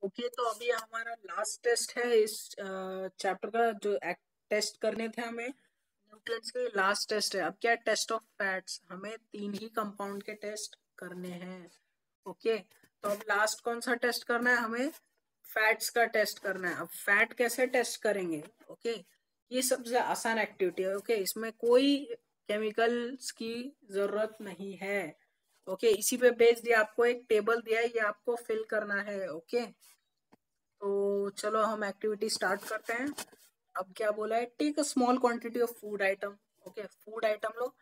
Okay, तो अभी हमारा लास्ट टेस्ट है इस चैप्टर का। जो टेस्ट करने थे हमें न्यूट्रिएंट्स के, लास्ट टेस्ट है। अब क्या, टेस्ट ऑफ फैट्स। हमें 3 ही कंपाउंड के टेस्ट करने हैं। ओके, तो अब लास्ट कौन सा टेस्ट करना है हमें? फैट्स का टेस्ट करना है। अब फैट कैसे टेस्ट करेंगे? ओके, ये सबसे आसान एक्टिविटी है। ओके, इसमें कोई केमिकल्स की जरूरत नहीं है। ओके, इसी पे बेस दिया, आपको एक टेबल दिया है, ये आपको फिल करना है। ओके, तो चलो हम एक्टिविटी स्टार्ट करते हैं। अब क्या बोला है? Take a small quantity of food item. Okay, food item लो,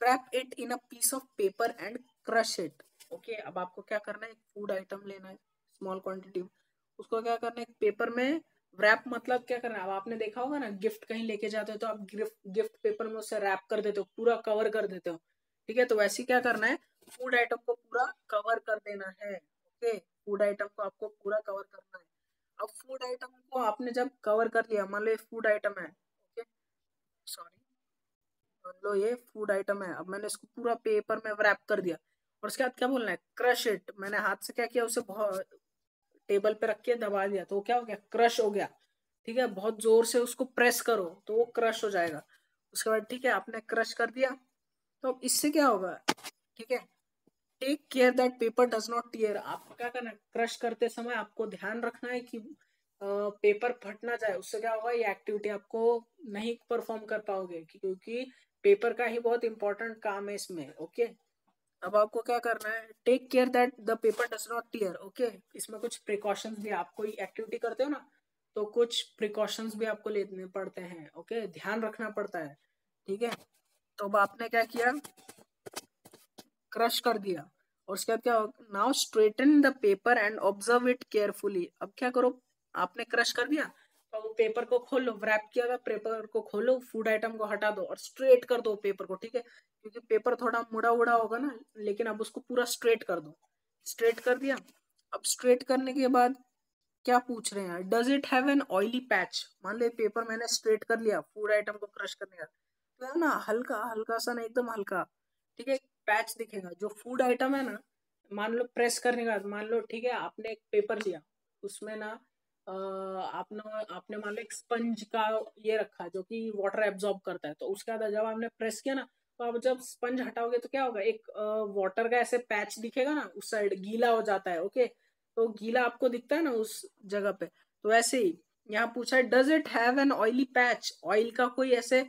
wrap it in a piece of paper and crush it. Okay, अब आपको क्या करना है? एक फूड आइटम लेना है, स्मॉल क्वांटिटी, उसको क्या करना है? एक पेपर में रैप, मतलब क्या करना है? अब आपने देखा होगा ना, गिफ्ट कहीं लेके जाते हो तो आप गिफ्ट पेपर में उसे रैप कर देते हो, पूरा कवर कर देते हो। ठीक है, तो वैसे क्या करना है? फूड आइटम को पूरा कवर कर देना है। ओके, फूड आइटम को आपको पूरा कवर करना है। अब फूड आइटम को आपने जब कवर कर लिया, मान लो ये फूड आइटम है। ओके, सॉरी, मान लो ये फूड आइटम है। अब मैंने इसको पूरा पेपर में रैप कर दिया, और उसके बाद क्या बोलना है? Crush it. मैंने हाथ से क्या किया? उसे बहुत टेबल पे रख के दबा दिया, तो वो क्या हो गया? क्रश हो गया। ठीक है, बहुत जोर से उसको प्रेस करो तो वो क्रश हो जाएगा। उसके बाद ठीक है, आपने क्रश कर दिया, तो अब इससे क्या होगा? ठीक है, take care that paper does not tear. आपको क्या करना है? क्रश करते समय आपको ध्यान रखना है कि पेपर फट ना जाए। उससे क्या होगा? ये एक्टिविटी आपको नहीं परफॉर्म कर पाओगे, क्योंकि पेपर का ही बहुत इंपॉर्टेंट काम है इसमें। ओके, अब आपको क्या करना है? Take care that the paper does not tear. Okay, इसमें कुछ प्रिकॉशंस भी, आप कोई एक्टिविटी करते हो ना, तो कुछ प्रिकॉशंस भी आपको लेने पड़ते हैं। ओके, ध्यान रखना पड़ता है। ठीक है, तो अब आपने क्या किया? क्रश कर दिया, और उसके बाद क्या? Now straighten the paper and observe it carefully. अब क्या करो? आपने क्रश कर दिया, तो वो पेपर को खोलो, रैप किया था पेपर को खोलो, फूड आइटम को हटा दो और स्ट्रेट कर दो पेपर को। ठीक है, क्योंकि पेपर थोड़ा मुड़ा उड़ा होगा ना, लेकिन अब उसको पूरा स्ट्रेट कर दो। स्ट्रेट कर दिया। अब स्ट्रेट करने के बाद क्या पूछ रहे हैं? Does it have an oily patch. मान लो पेपर मैंने स्ट्रेट कर लिया फूड आइटम को क्रश करने का, तो है ना, हल्का हल्का सा ना, एकदम हल्का, ठीक है, पैच दिखेगा। जो फूड आइटम है ना, मान लो प्रेस करने का, मान लो ठीक है, आपने एक पेपर लिया, उसमें ना आपने आपने मान लो एक स्पंज का ये रखा जो कि वाटर एब्जॉर्ब करता है, तो उसके बाद जब आपने प्रेस किया ना, तो आप जब स्पंज हटाओगे तो क्या होगा? एक वाटर का ऐसे पैच दिखेगा ना, उस साइड गीला हो जाता है। ओके, तो गीला आपको दिखता है ना उस जगह पे। तो ऐसे ही यहाँ पूछा है, does it have an oily patch. Oil का कोई ऐसे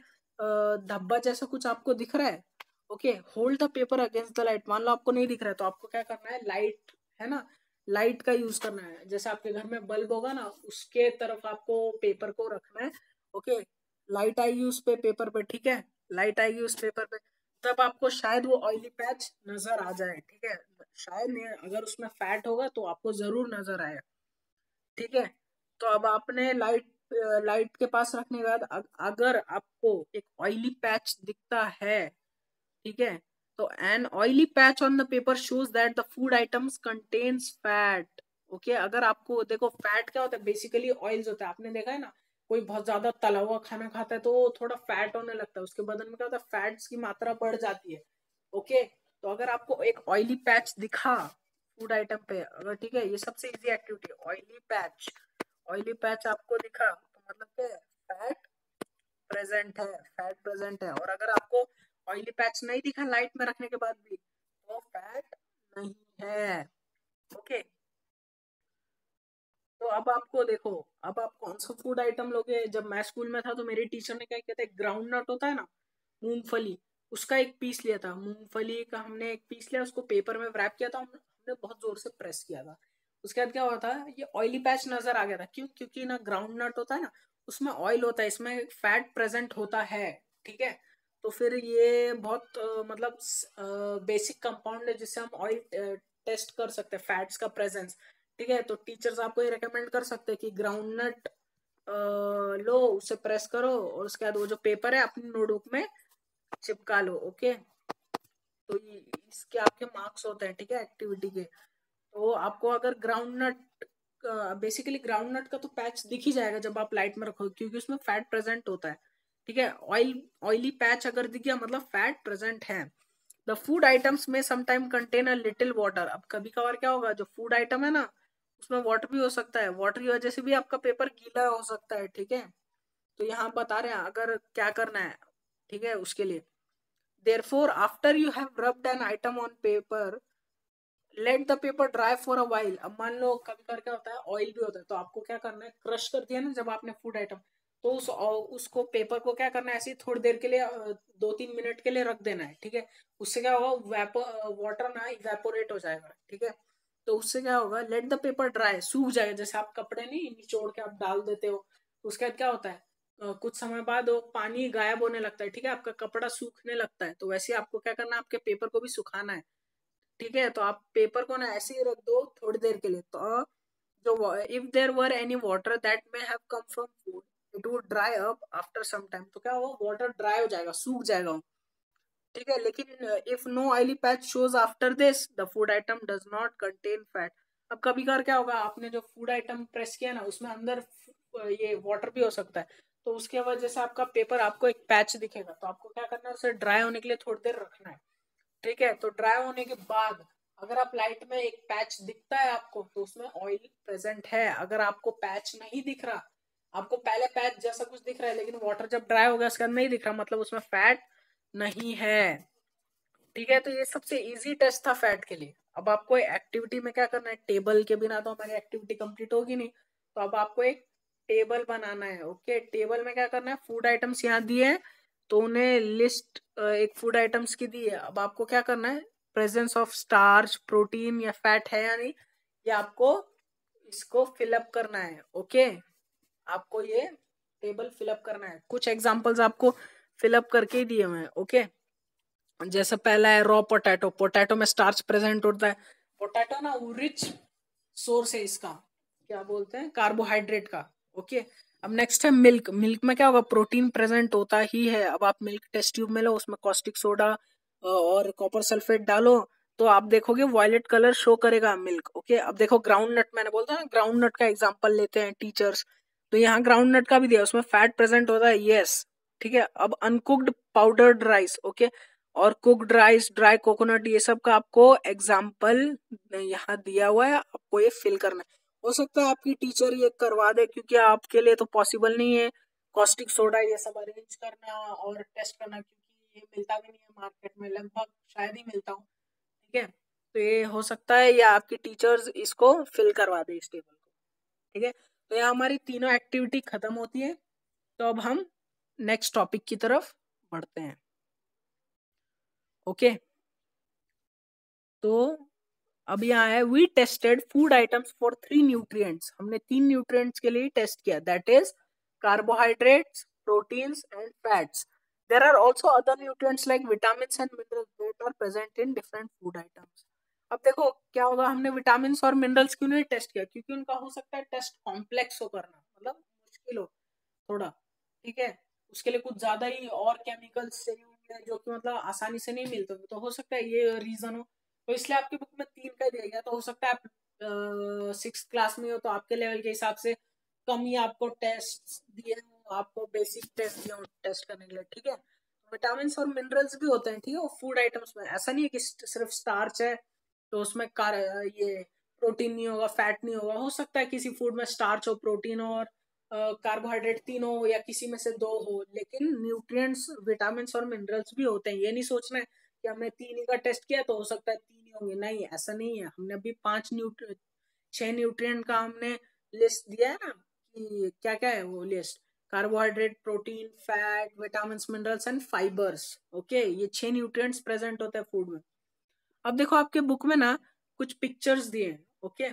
धब्बा जैसा कुछ आपको दिख रहा है? Okay, hold the paper against the light. मान लो आपको नहीं दिख रहा है, तो आपको क्या करना है? लाइट है ना, लाइट का यूज करना है। जैसे आपके घर में बल्ब होगा ना, उसके तरफ आपको पेपर को रखना है। ओके, लाइट आएगी उस पे पेपर पे। ठीक है, लाइट आएगी उस पेपर पे, तब आपको शायद वो ऑयली पैच नजर आ जाए। ठीक है, शायद नहीं, अगर उसमें फैट होगा तो आपको जरूर नजर आएगा। ठीक है, तो अब आपने लाइट के पास रखने के बाद अगर आपको एक ऑयली पैच दिखता है, ठीक है, तो an oily patch on the paper shows that the food items contains fat. Okay, अगर आपको देखो, फैट क्या होता है? बेसिकली ऑयल्स होता है। आपने देखा है ना, कोई बहुत ज्यादा तला हुआ खाना खाता है तो वो थोड़ा फैट होने लगता है, उसके बदन में क्या होता है? फैट्स की मात्रा बढ़ जाती है। ओके, तो अगर आपको एक ऑयली पैच दिखा फूड आइटम पे, अगर, ठीक है, ये सबसे easy activity, oily patch. Oily patch आपको दिखा तो मतलब क्या है? फैट प्रेजेंट है, फैट प्रेजेंट है। और अगर आपको ऑयली पैच नहीं दिखा लाइट में रखने के बाद भी, तो फैट नहीं है। ओके, तो अब आपको देखो, अब आप कौन सा फूड आइटम लोगे? जब मैं स्कूल में था तो मेरी टीचर ने क्या किया था? एक ग्राउंड नट होता है ना, मूंगफली, उसका एक पीस लिया था। मूंगफली का हमने एक पीस लिया, उसको पेपर में रैप किया था, हमने बहुत जोर से प्रेस किया था। उसके बाद क्या हुआ था? ये ऑयली पैच नजर आ गया था। क्यों? क्योंकि ना ग्राउंड नट होता है ना, उसमें ऑयल होता है, इसमें फैट प्रेजेंट होता है। ठीक है, तो फिर ये बहुत मतलब बेसिक कंपाउंड है जिससे हम ऑयल टेस्ट कर सकते हैं, फैट्स का प्रेजेंस। ठीक है, तो टीचर्स आपको ये रेकमेंड कर सकते हैं कि ग्राउंड नट लो, उसे प्रेस करो, और उसके बाद वो जो पेपर है अपनी नोटबुक में चिपका लो। ओके, तो इसके आपके मार्क्स होते हैं। ठीक है, एक्टिविटी के। तो आपको अगर ground nut, basically ground nut का तो पैच दिख ही जाएगा जब आप लाइट में रखोगे, क्योंकि उसमें फैट प्रेजेंट होता है। ठीक है, ऑयली पैच अगर दिख गया मतलब फैट प्रेजेंट है। द फूड आइटम्स में sometime contain a little water. अब कभी कभार क्या होगा? जो फूड आइटम है ना, उसमें वाटर भी हो सकता है, वाटर की वजह से भी आपका पेपर गीला हो सकता है, ठीक है। तो यहाँ बता रहे हैं अगर क्या करना है, ठीक है, उसके लिए therefore after you have rubbed an item on paper let the paper dry for a while। अब मान लो कभी कभी क्या होता है, ऑयल भी होता है, तो आपको क्या करना है, क्रश कर दिया ना जब आपने फूड आइटम, तो उसको पेपर को क्या करना है, ऐसे ही थोड़ी देर के लिए 2-3 मिनट के लिए रख देना है, ठीक है। उससे क्या होगा, वाटर ना इवेपोरेट हो जाएगा, ठीक है। तो उससे क्या होगा, लेट द पेपर ड्राई, सूख जाएगा, जैसे आप कपड़े नहीं निचोड़ के आप डाल देते हो, उसके बाद क्या होता है, कुछ समय बाद वो पानी गायब होने लगता है, ठीक है, आपका कपड़ा सूखने लगता है। तो वैसे आपको क्या करना है, आपके पेपर को भी सुखाना है, ठीक है। तो आप पेपर को ना ऐसे ही रख दो थोड़ी देर के लिए, तो जो if there were any water that may have come from food it would dry up after some time. तो क्या होगा, वाटर ड्राई हो जाएगा, सूख जाएगा, ठीक है। लेकिन if no oily patch shows after this the food item does not contain fat. अब कभी कभार क्या होगा, आपने जो फूड आइटम प्रेस किया ना उसमें अंदर ये वाटर भी हो सकता है, तो उसके वजह से आपका पेपर आपको एक पैच दिखेगा, तो आपको क्या करना है, उसे ड्राई होने के लिए थोड़ी देर रखना है, ठीक है। तो ड्राई होने के बाद अगर आप लाइट में एक पैच दिखता है आपको, तो उसमें ऑयल प्रेजेंट है। अगर आपको पैच नहीं दिख रहा, आपको पहले पैच जैसा कुछ दिख रहा है लेकिन वाटर जब ड्राई हो गया उसके अंदर नहीं दिख रहा, मतलब उसमें फैट नहीं है, ठीक है। तो ये सबसे इजी टेस्ट था फैट के लिए। अब आपको एक्टिविटी में क्या करना है, टेबल के बिना तो हमारी एक्टिविटी कंप्लीट होगी नहीं, तो अब आपको एक टेबल बनाना है, ओके। टेबल में क्या करना है, फूड आइटम्स यहाँ दिए हैं, तो उन्हें लिस्ट एक फूड आइटम्स की दी है। अब आपको क्या करना है, प्रेजेंस ऑफ स्टार्च प्रोटीन या फैट है या नहीं, ये आपको इसको फिलअप करना है, ओके। आपको ये टेबल फिलअप करना है, कुछ एग्जांपल्स आपको फिलअप करके ही दिए हुए हैं, ओके। जैसे पहला है रॉ पोटैटो, पोटैटो में स्टार्च प्रेजेंट होता है, पोटैटो ना रिच सोर्स है इसका, क्या बोलते हैं, कार्बोहाइड्रेट का, ओके। अब नेक्स्ट है मिल्क, मिल्क में क्या होगा, प्रोटीन प्रेजेंट होता ही है। अब आप मिल्क टेस्ट ट्यूब में लो, उसमें कॉस्टिक सोडा और कॉपर सल्फेट डालो, तो आप देखोगे वॉयलेट कलर शो करेगा मिल्क, ओके। अब देखो ग्राउंड नट, मैंने बोलता ना ग्राउंड नट का एग्जाम्पल लेते हैं टीचर्स, तो यहाँ ग्राउंड नट का भी दिया, उसमें फैट प्रेजेंट होता है, यस, ठीक है। अब अनकुक्ड पाउडर्ड राइस, ओके, और कुक्ड राइस, ड्राई कोकोनट, ये सब का आपको एग्जाम्पल यहाँ दिया हुआ है, आपको ये फिल करना है। हो सकता है आपकी टीचर ये करवा दे, क्योंकि आपके लिए तो पॉसिबल नहीं है कॉस्टिक सोडा ये सब अरेंज करना और टेस्ट करना, क्योंकि ये मिलता भी नहीं है मार्केट में, लगभग शायद ही मिलता हो, ठीक है। तो ये हो सकता है या आपकी टीचर्स इसको फिल करवा दे इस टेबल को, ठीक है। तो यहाँ हमारी तीनों एक्टिविटी खत्म होती है। तो अब हम नेक्स्ट टॉपिक की तरफ बढ़ते हैं, ओके। तो अब यहाँ है, we tested food items for 3 nutrients, हमने 3 न्यूट्रिएंट्स के लिए टेस्ट किया, that is carbohydrates, proteins and fats. There are also other nutrients like vitamins and minerals that are present in different food items. अब देखो क्या होगा, हमने विटामिन और मिनरल्स क्यों नहीं टेस्ट किया, क्योंकि उनका हो सकता है टेस्ट कॉम्प्लेक्स हो करना, मतलब मुश्किल हो थोड़ा, ठीक है। उसके लिए कुछ ज्यादा ही और केमिकल्स चाहिए होंगे जो कि मतलब आसानी से नहीं मिलते, तो हो सकता है ये रीजन हो। तो इसलिए आपकी बुक में 3 का दिया गया, तो हो सकता है आप 6 क्लास में हो तो आपके लेवल के हिसाब से कम ही आपको टेस्ट दिए हो, आपको बेसिक टेस्ट दिए हो टेस्ट करने के लिए, ठीक है। विटामिन और मिनरल्स भी होते हैं, ठीक है, वो फूड आइटम्स में, ऐसा नहीं है कि सिर्फ स्टार्च है तो उसमें ये प्रोटीन नहीं होगा, फैट नहीं होगा। हो सकता है किसी फूड में स्टार्च हो, प्रोटीन हो और कार्बोहाइड्रेट 3 हो, या किसी में से 2 हो, लेकिन न्यूट्रिएंट्स विटामिन और मिनरल्स भी होते हैं। ये नहीं सोचना है कि हमने 3 ही का टेस्ट किया तो हो सकता है 3 ही होंगे, नहीं, ऐसा नहीं है। हमने अभी 6 न्यूट्रिएंट का हमने लिस्ट दिया है ना, कि क्या क्या है वो list, carbohydrate, protein, fat, vitamin, minerals and fibres, okay. ये 6 न्यूट्रिएंट्स प्रेजेंट होते हैं फूड में। अब देखो आपके बुक में ना कुछ पिक्चर्स दिए हैं, ओके।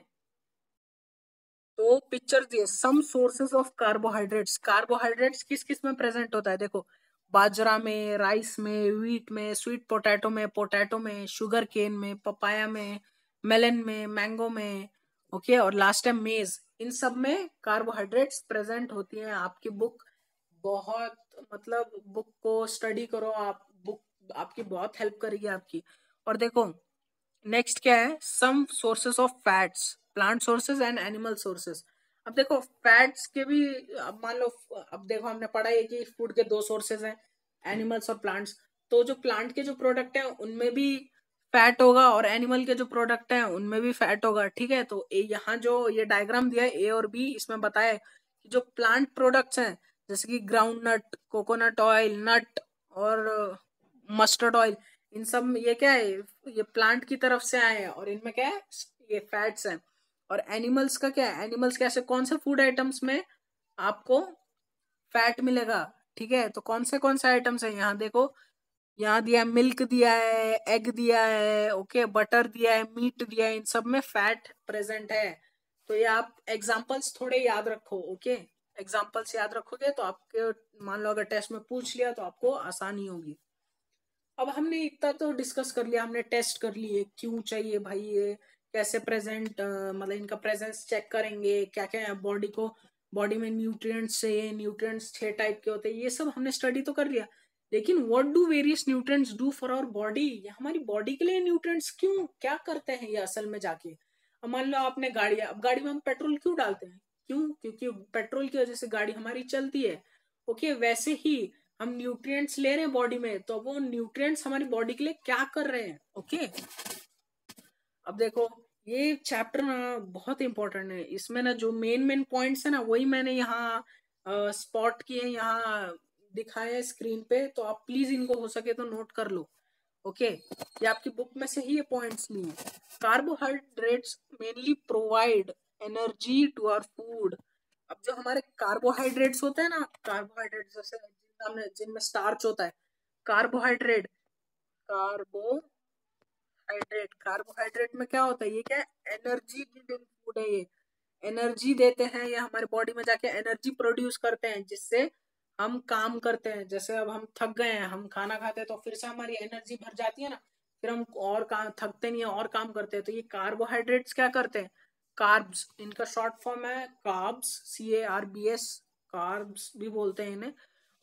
तो पिक्चर दिए, some sources of carbohydrates, carbohydrates किस किस में प्रेजेंट होता है, देखो बाजरा में, राइस में, व्हीट में, स्वीट पोटैटो में, शुगर केन में, पपाया में, मेलन में, मैंगो में, ओके। और लास्ट है मेज, इन सब में कार्बोहाइड्रेट्स प्रेजेंट होती हैं। आपकी बुक बहुत, मतलब बुक को स्टडी करो आप, बुक आपकी बहुत हेल्प करेगी आपकी। और देखो नेक्स्ट क्या है, some sources of fats, plant sources and animal sources. अब देखो फैट्स के भी, अब मान लो, अब देखो हमने पढ़ा है कि फूड के 2 सोर्सेज हैं, एनिमल्स और प्लांट्स। तो जो प्लांट के जो प्रोडक्ट हैं उनमें भी फैट होगा और एनिमल के जो प्रोडक्ट हैं उनमें भी फैट होगा, ठीक है। तो यहाँ जो ये डायग्राम दिया है ए और बी, इसमें बताया है कि जो प्लांट प्रोडक्ट्स हैं जैसे कि ग्राउंड नट, कोकोनट ऑयल, नट और मस्टर्ड ऑयल, इन सब में ये क्या है, ये प्लांट की तरफ से आए हैं और इनमें क्या है, ये फैट्स हैं। और एनिमल्स का क्या है, एनिमल्स कैसे, कौन से फूड आइटम्स में आपको फैट मिलेगा, ठीक है। तो कौन से आइटम्स है, यहाँ देखो, यहाँ दिया है मिल्क दिया है, एग दिया है, ओके, बटर दिया है, मीट दिया है, इन सब में फैट प्रेजेंट है। तो ये आप एग्जांपल्स थोड़े याद रखो, ओके। एग्जांपल्स याद रखोगे तो आपके, मान लो अगर टेस्ट में पूछ लिया तो आपको आसानी होगी। अब हमने इतना तो डिस्कस कर लिया, हमने टेस्ट कर लिए क्यों चाहिए भाई ये, कैसे प्रेजेंट, मतलब इनका प्रेजेंस चेक करेंगे, क्या क्या है बॉडी को, बॉडी में न्यूट्रिएंट्स चाहिए, न्यूट्रिएंट्स 6 टाइप के होते हैं, ये सब हमने स्टडी तो कर लिया। लेकिन what do various nutrients do for our body, हमारी बॉडी के लिए न्यूट्रिएंट्स क्यों क्या करते हैं ये असल में जाके। अब मान लो आपने गाड़ी, अब गाड़ी में हम पेट्रोल क्यों डालते हैं, क्यों, क्योंकि पेट्रोल की वजह से गाड़ी हमारी चलती है, ओके। वैसे ही हम न्यूट्रिएंट्स ले रहे हैं बॉडी में, तो वो न्यूट्रिएंट्स हमारी बॉडी के लिए क्या कर रहे हैं, ओके। अब देखो ये चैप्टर ना बहुत इंपॉर्टेंट है, इसमें ना जो मेन मेन पॉइंट्स है ना वही मैंने यहाँ स्पॉट किए, यहाँ दिखाए है स्क्रीन पे, तो आप प्लीज इनको हो सके तो नोट कर लो, ओके। ये आपकी बुक में से ही ये पॉइंट्स लिए हैं। Carbohydrates mainly provide energy to our food. अब जो हमारे कार्बोहाइड्रेट्स होते हैं ना, कार्बोहाइड्रेट्स जैसे जिनमें स्टार्च होता है, कार्बोहाइड्रेट, कार्बोहाइड्रेट, कार्बोहाइड्रेट में क्या होता है, ये क्या एनर्जी गिविंग फूड है, ये एनर्जी देते हैं, ये हमारे बॉडी में जाके एनर्जी प्रोड्यूस करते हैं, जिससे हम काम करते हैं। जैसे अब हम थक गए हैं, हम खाना खाते हैं तो फिर से हमारी एनर्जी भर जाती है ना, फिर हम और काम, थकते नहीं है और काम करते हैं। तो ये कार्बोहाइड्रेट्स क्या करते हैं, कार्ब्स, इनका शॉर्ट फॉर्म है कार्ब्स, CARBS, कार्ब्स भी बोलते हैं इन्हें,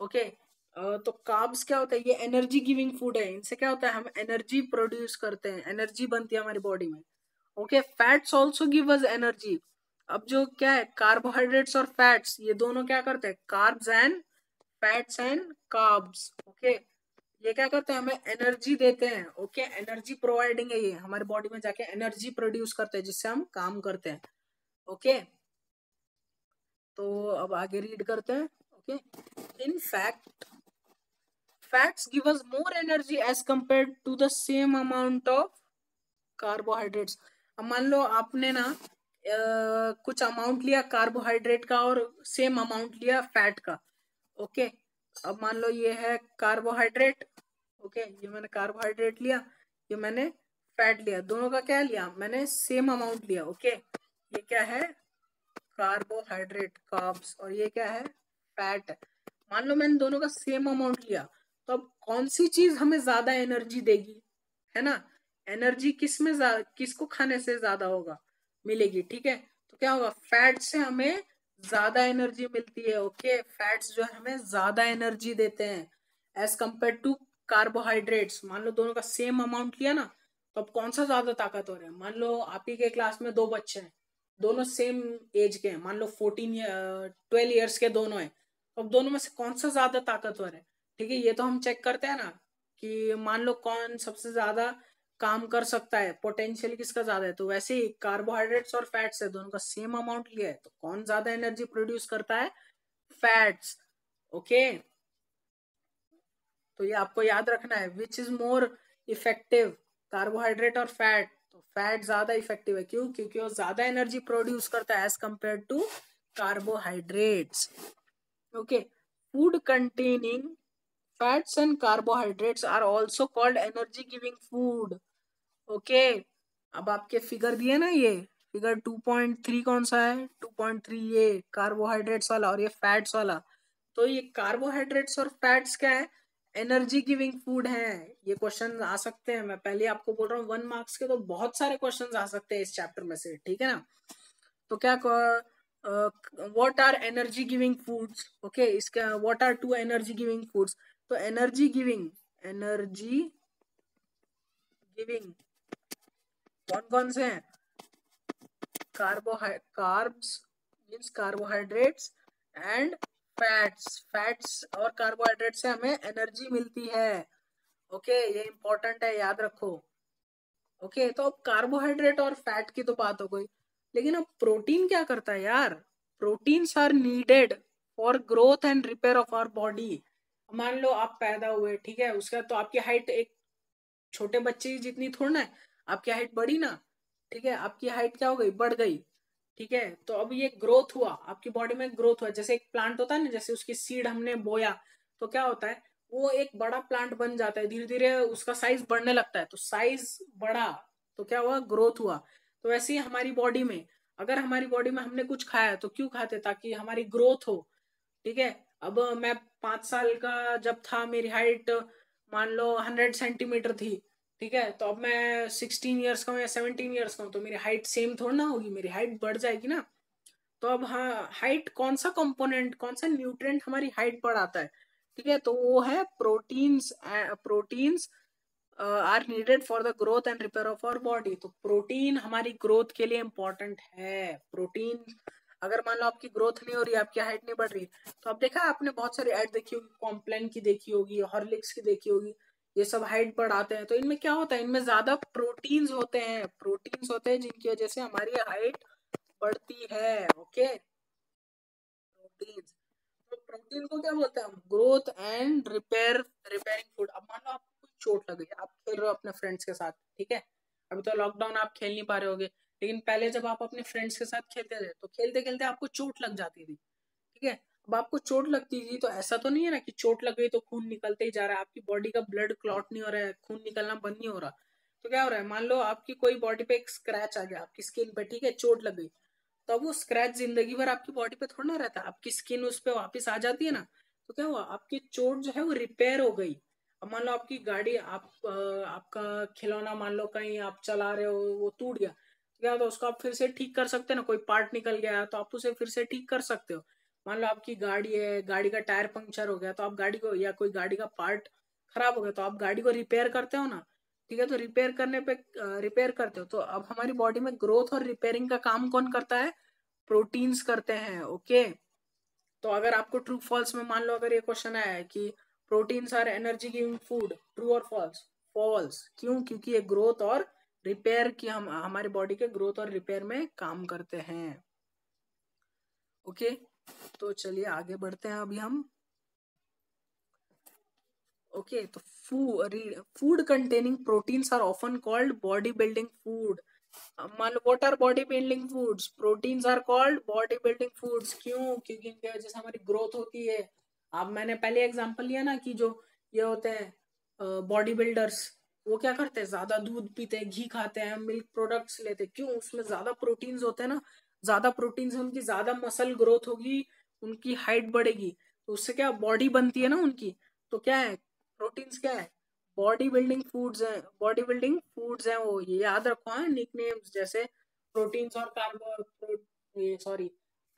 ओके। तो कार्ब्स क्या होता है, ये एनर्जी गिविंग फूड है, इनसे क्या होता है, हम एनर्जी प्रोड्यूस करते हैं, एनर्जी बनती है हमारी बॉडी में, okay. Fats also give us energy. अब जो क्या है, कार्बोहाइड्रेट्स और फैट्स, ये दोनों क्या करते हैं, carbs and fats and carbs, okay, ये क्या करते हैं, हमें एनर्जी देते हैं, ओके। एनर्जी प्रोवाइडिंग है, ये हमारे बॉडी में जाके एनर्जी प्रोड्यूस करते हैं, जिससे हम काम करते हैं, ओके। तो अब आगे रीड करते हैं, okay. In fact fats give us more energy as compare to the same amount of carbohydrates. अब मान लो आपने ना कुछ अमाउंट लिया कार्बोहाइड्रेट का और सेम अमाउंट लिया फैट का, ओके। अब मान लो ये है कार्बोहाइड्रेट, ओके, ये मैंने कार्बोहाइड्रेट लिया, ये मैंने फैट लिया, दोनों का क्या लिया, मैंने सेम अमाउंट लिया, ओके। ये क्या है, कार्बोहाइड्रेट, कार्ब्स, और ये क्या है, फैट। मान लो मैंने दोनों का सेम अमाउंट लिया, तो अब कौन सी चीज हमें ज्यादा एनर्जी देगी, है ना, एनर्जी किसको खाने से ज्यादा होगा, मिलेगी, ठीक है। तो क्या होगा, फैट से हमें ज्यादा एनर्जी मिलती है, ओके। फैट्स जो है हमें ज्यादा एनर्जी देते हैं एज कंपेयर टू कार्बोहाइड्रेट्स। मान लो दोनों का सेम अमाउंट लिया ना, तो अब कौन सा ज्यादा ताकतवर है, मान लो आप ही के क्लास में 2 बच्चे हैं, दोनों सेम एज के हैं, मान लो 12 ईयर्स के दोनों हैं, तो अब दोनों में से कौन सा ज्यादा ताकतवर है, ठीक है। ये तो हम चेक करते हैं ना कि मान लो कौन सबसे ज्यादा काम कर सकता है, पोटेंशियल किसका ज्यादा है, तो वैसे ही कार्बोहाइड्रेट्स और फैट्स है, दोनों का सेम अमाउंट लिया है, तो कौन ज्यादा एनर्जी प्रोड्यूस करता है, फैट्स, ओके। तो ये आपको याद रखना है, which is more effective, carbohydrate और फैट। तो फैट ज्यादा इफेक्टिव है, क्यों, क्योंकि वो ज्यादा एनर्जी प्रोड्यूस करता है as compare to carbohydrates, okay. Food containing fats and carbohydrates are also called energy giving food, okay. अब आपके फिगर दिए ना, ये फिगर 2.3 कौन सा है, 2.3 ये कार्बोहाइड्रेट्स वाला और ये फैट्स वाला। तो ये कार्बोहाइड्रेट्स और फैट्स क्या है, एनर्जी गिविंग फूड है। ये क्वेश्चन आ सकते हैं, मैं पहले आपको बोल रहा हूँ 1 मार्क्स के तो बहुत सारे क्वेश्चन आ सकते हैं इस चैप्टर में से, ठीक है ना। तो क्या, what are energy giving foods, okay, इसका what are 2 energy giving foods. तो एनर्जी गिविंग कौन कौन से हैं, carbs means carbohydrates and fats और कार्बोहाइड्रेट से हमें एनर्जी मिलती है, ओके। ये इंपॉर्टेंट है, याद रखो। ओके, तो अब कार्बोहाइड्रेट और फैट की तो बात हो गई, लेकिन अब प्रोटीन क्या करता है यार? Proteins are needed for growth and repair of our body. मान लो आप पैदा हुए, ठीक है, उसका तो आपकी हाइट एक छोटे बच्चे की जितनी थोड़ी ना है, आपकी हाइट बढ़ी ना, ठीक है, आपकी हाइट क्या हो गई? बढ़ गई, ठीक है। तो अब ये ग्रोथ हुआ, आपकी बॉडी में ग्रोथ हुआ, जैसे एक प्लांट होता है ना, जैसे उसकी सीड हमने बोया तो क्या होता है, वो एक बड़ा प्लांट बन जाता है, धीरे धीरे उसका साइज बढ़ने लगता है, तो साइज बढ़ा तो क्या हुआ? ग्रोथ हुआ। तो वैसे ही हमारी बॉडी में, अगर हमारी बॉडी में हमने कुछ खाया तो क्यों खाते? ताकि हमारी ग्रोथ हो, ठीक है। अब मैं 5 साल का जब था, मेरी हाइट मान लो 100 सेंटीमीटर थी, ठीक है, तो अब मैं 16 ईयर्स का हूँ या 17 ईयर्स का हूँ, तो मेरी हाइट सेम थोड़ी ना होगी, मेरी हाइट बढ़ जाएगी ना। तो अब हाँ, हाइट कौन सा कंपोनेंट, कौन सा न्यूट्रिएंट हमारी हाइट बढ़ाता है? ठीक है, तो वो है proteins. Proteins are needed for the growth and repair of our body. तो प्रोटीन हमारी ग्रोथ के लिए इंपॉर्टेंट है। प्रोटीन, अगर मान लो आपकी ग्रोथ नहीं हो रही, आपकी हाइट नहीं बढ़ रही, तो आप देखा आपने बहुत सारी ऐड देखी होगी, कॉम्प्लान की देखी होगी, हॉर्लिक्स की देखी होगी, ये सब हाइट बढ़ाते हैं। तो इनमें क्या होता है? इनमें ज्यादा प्रोटीन्स होते हैं, प्रोटीन्स होते हैं जिनकी वजह से हमारी हाइट बढ़ती है। Okay, proteins. तो प्रोटीन को क्या बोलते हैं हम? Growth and repair, repairing food. अब मान लो आपको कोई चोट लग गई, आप खेल रहे हो अपने फ्रेंड्स के साथ, ठीक है, अभी तो लॉकडाउन आप खेल नहीं पा रहे होगे, लेकिन पहले जब आप अपने फ्रेंड्स के साथ खेलते थे, तो खेलते खेलते आपको चोट लग जाती थी, ठीक है। अब आपको चोट लगती थी तो ऐसा तो नहीं है ना कि चोट लग गई तो खून निकलते ही जा रहा है, आपकी बॉडी का ब्लड क्लॉट नहीं हो रहा है, खून निकलना बंद नहीं हो रहा। तो क्या हो रहा है? मान लो आपकी कोई बॉडी पे एक स्क्रैच आ गया, आपकी स्किन पे, ठीक है, चोट लग गई, तो अब वो स्क्रैच जिंदगी भर आपकी बॉडी पे थोड़ा ना रहता, आपकी स्किन उस पे वापस आ जाती है ना। तो क्या हुआ? आपकी चोट जो है वो रिपेयर हो गई। अब मान लो आपकी गाड़ी, आपका खिलौना मान लो कहीं आप चला रहे हो, वो टूट गया, तो क्या होता है? उसको आप फिर से ठीक कर सकते हो ना, कोई पार्ट निकल गया तो आप उसे फिर से ठीक कर सकते हो। मान लो आपकी गाड़ी है, गाड़ी का टायर पंक्चर हो गया, तो आप गाड़ी को, या कोई गाड़ी का पार्ट खराब हो गया, तो आप गाड़ी को रिपेयर करते हो ना, ठीक है। तो रिपेयर करने पे, रिपेयर करते हो, तो अब हमारी बॉडी में ग्रोथ और रिपेयरिंग का काम कौन करता है? प्रोटीन्स करते हैं। ओके, तो अगर आपको ट्रू फॉल्स में, मान लो अगर ये क्वेश्चन आया है कि proteins are energy giving food, true और फॉल्स? फॉल्स। क्यों? क्योंकि ये ग्रोथ और रिपेयर की, हम हमारी बॉडी के ग्रोथ और रिपेयर में काम करते हैं। ओके, तो चलिए आगे बढ़ते हैं अभी हम। ओके, तो food containing proteins are often called body building food. मान लो what are body building foods? Proteins are called body building foods. क्यों? क्योंकि इनकी वजह से हमारी ग्रोथ होती है। अब मैंने पहले एग्जांपल लिया ना कि जो ये होते हैं बॉडी बिल्डर्स, वो क्या करते हैं? ज्यादा दूध पीते हैं, घी खाते हैं, मिल्क प्रोडक्ट्स लेते हैं। क्यों? उसमें ज्यादा प्रोटीन्स होते हैं ना, ज्यादा प्रोटीन्स, उनकी ज्यादा मसल ग्रोथ होगी, उनकी हाइट बढ़ेगी, तो उससे क्या बॉडी बनती है ना उनकी। तो क्या है? प्रोटीन्स क्या है? बॉडी बिल्डिंग फूड्स हैं, बॉडी बिल्डिंग फूड्स हैं वो, ये याद रखो। हाँ, निकनेम्स जैसे प्रोटीन्स और ये सॉरी,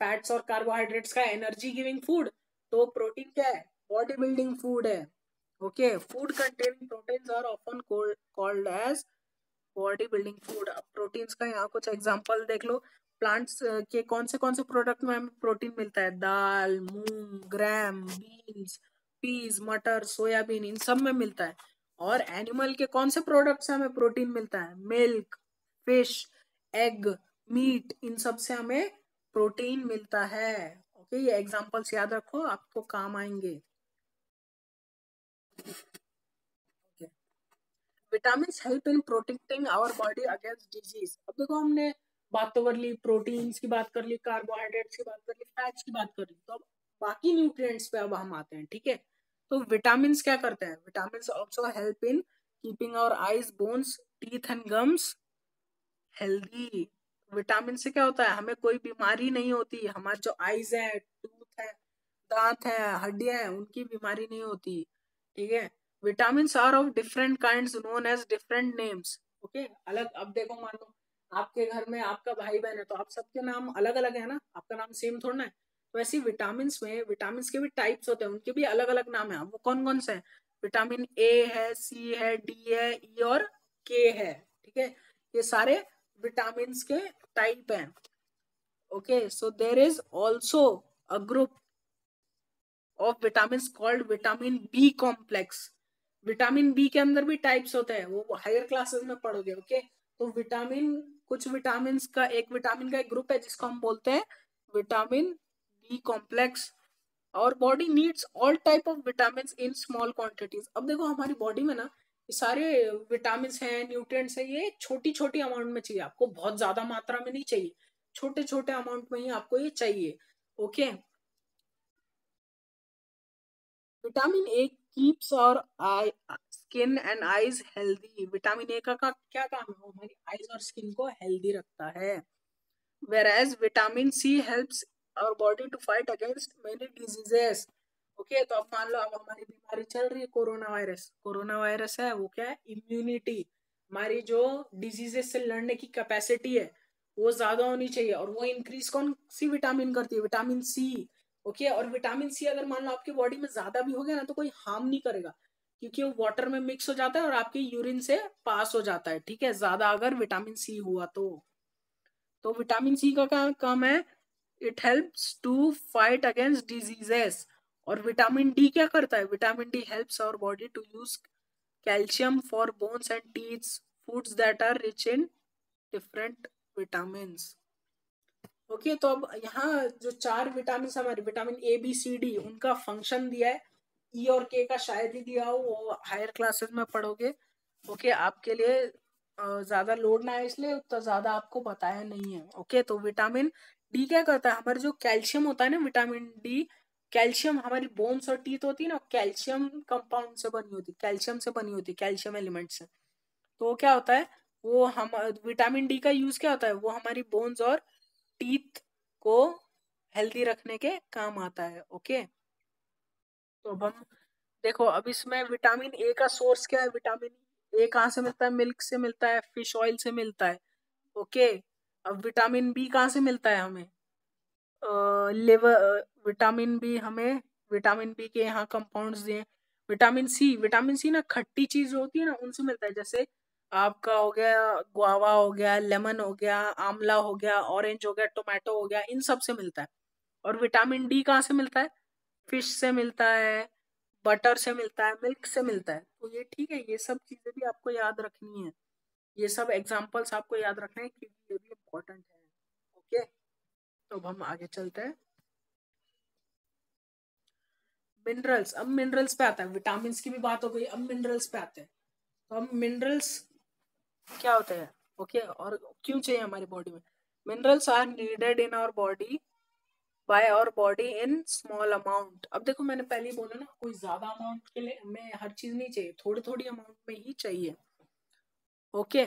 फैट्स और कार्बोहाइड्रेट्स का एनर्जी गिविंग फूड, तो प्रोटीन क्या है? बॉडी बिल्डिंग फूड है। Okay, food containing proteins are often called as body building food. अब प्रोटीन्स का यहाँ कुछ एग्जांपल देख लो। प्लांट्स के कौन से प्रोडक्ट में हमें प्रोटीन मिलता है? दाल, मूंग, ग्राम, बीन्स, पीज, मटर, सोयाबीन, इन सब में मिलता है। और एनिमल के कौन से प्रोडक्ट से हमें प्रोटीन मिलता है? मिल्क, फिश, एग, मीट, इन सब से हमें प्रोटीन मिलता है। ओके, ये एग्जांपल्स याद रखो, आपको काम आएंगे। Vitamin help in protecting our body against disease. अब देखो, हमने बात तो कर ली, प्रोटीन्स की बात कर ली, कार्बोहाइड्रेट्स की बात कर ली, फैट्स की बात कर ली, तो अब बाकी न्यूट्रिएंट्स पे अब हम आते हैं, ठीक है। तो विटामिन क्या करते हैं? Vitamin also help in keeping our eyes, bones, teeth and gums healthy. Vitamin से क्या होता है? हमें कोई बीमारी नहीं होती, हमारे जो आईज है, टूथ है, दांत है, हड्डियां हैं, उनकी बीमारी नहीं होती, ठीक है। Vitamin are of different kinds known as different names. Okay, अलग, अब देखो मान लो आपके घर में आपका भाई बहन है, तो आप सबके नाम अलग अलग है ना, आपका नाम सेम थोड़ा ना है। तो ऐसे विटामिन में, विटामिन के भी टाइप्स होते हैं, उनके भी अलग अलग नाम है। वो कौन कौन से हैं? विटामिन ए है, सी है, डी है, ई और के है, ठीक है। ये सारे विटामिन के टाइप हैं। Okay, so there is also a group of vitamins called vitamin B complex. Vitamin B के अंदर भी टाइप्स होते हैं, वो हायर क्लासेस में पढ़ोगे। ओके, तो कुछ विटामिन का एक ग्रुप है जिसको हम बोलते हैं विटामिन बी कॉम्प्लेक्स। और body needs all type of vitamin in small quantities. अब देखो हमारी बॉडी में ना ये सारे विटामिन हैं, न्यूट्रिएंट्स हैं, ये छोटी छोटी अमाउंट में चाहिए आपको, बहुत ज्यादा मात्रा में नहीं चाहिए, छोटे छोटे अमाउंट में ही आपको ये चाहिए। Okay, vitamin A keeps our eye skin and eyes healthy. Vitamin A का क्या काम है, वो हमारी आईज और स्किन को हेल्दी रखता है। whereas vitamin C helps our body to fight against many diseases। Okay, तो अब मान लो अब हमारी बीमारी चल रही है कोरोना वायरस है, वो क्या है, इम्यूनिटी। हमारी जो डिजीजेस से लड़ने की कैपेसिटी है वो ज्यादा होनी चाहिए, और वो इंक्रीज कौन सी विटामिन करती है, विटामिन सी। ओके, और विटामिन सी अगर मान लो आपकी बॉडी में ज्यादा भी हो गया ना तो कोई हार्म नहीं करेगा, क्योंकि वो वाटर में मिक्स हो जाता है और आपके यूरिन से पास हो जाता है। ठीक है, ज्यादा अगर विटामिन सी हुआ तो विटामिन सी का क्या काम है, it helps to fight against diseases. और विटामिन डी क्या करता है, vitamin D helps our body to use calcium for bones and teeths, foods that are rich in different vitamin. Okay, तो अब यहाँ जो चार विटामिन हमारे vitamin A B C D उनका फंक्शन दिया है, ई और के का शायद ही दिया हो, वो हायर क्लासेस में पढ़ोगे। ओके, आपके लिए ज्यादा लोड ना है इसलिए उतना ज्यादा आपको बताया नहीं है। ओके, तो विटामिन डी क्या करता है, हमारे जो कैल्शियम होता है ना, विटामिन डी कैल्शियम, हमारी बोन्स और टीथ होती है ना, कैल्शियम कंपाउंड से बनी होती है, कैल्शियम से बनी होती है, कैल्शियम एलिमेंट से। तो वो क्या होता है, वो हम विटामिन डी का यूज क्या होता है, वो हमारी बोन्स और टीथ को हेल्दी रखने के काम आता है। ओके, तो अब हम देखो, अब इसमें विटामिन ए का सोर्स क्या है, विटामिन ए कहाँ से मिलता है, मिल्क से मिलता है, फिश ऑयल से मिलता है। ओके, अब विटामिन बी कहाँ से मिलता है हमें, लिवर, विटामिन बी हमें, विटामिन बी के यहाँ कंपाउंड्स दिए। विटामिन सी ना खट्टी चीज होती है ना उनसे मिलता है, जैसे आपका हो गया गुआवा, हो गया लेमन, हो गया आंवला, हो गया ऑरेंज, हो गया टोमेटो, हो गया, इन सब से मिलता है। और विटामिन डी कहाँ से मिलता है, फिश से मिलता है, बटर से मिलता है, मिल्क से मिलता है। तो ये ठीक है, ये सब चीजें भी आपको याद रखनी है, ये सब एग्जाम्पल्स आपको याद रखने हैं क्योंकि ये भी इम्पोर्टेंट है। ओके, तो अब हम आगे चलते हैं। मिनरल्स, अब मिनरल्स पे आता है, विटामिन की भी बात हो गई, अब मिनरल्स पे आते हैं। तो अब मिनरल्स क्या होते हैं, ओके, और क्यों चाहिए हमारी बॉडी में। Minerals are needed in our body by our body in small amount. अब देखो मैंने पहले ही बोला ना, कोई ज्यादा अमाउंट के लिए हमें हर चीज नहीं चाहिए, थोड़ी थोड़ी अमाउंट में ही चाहिए। Okay,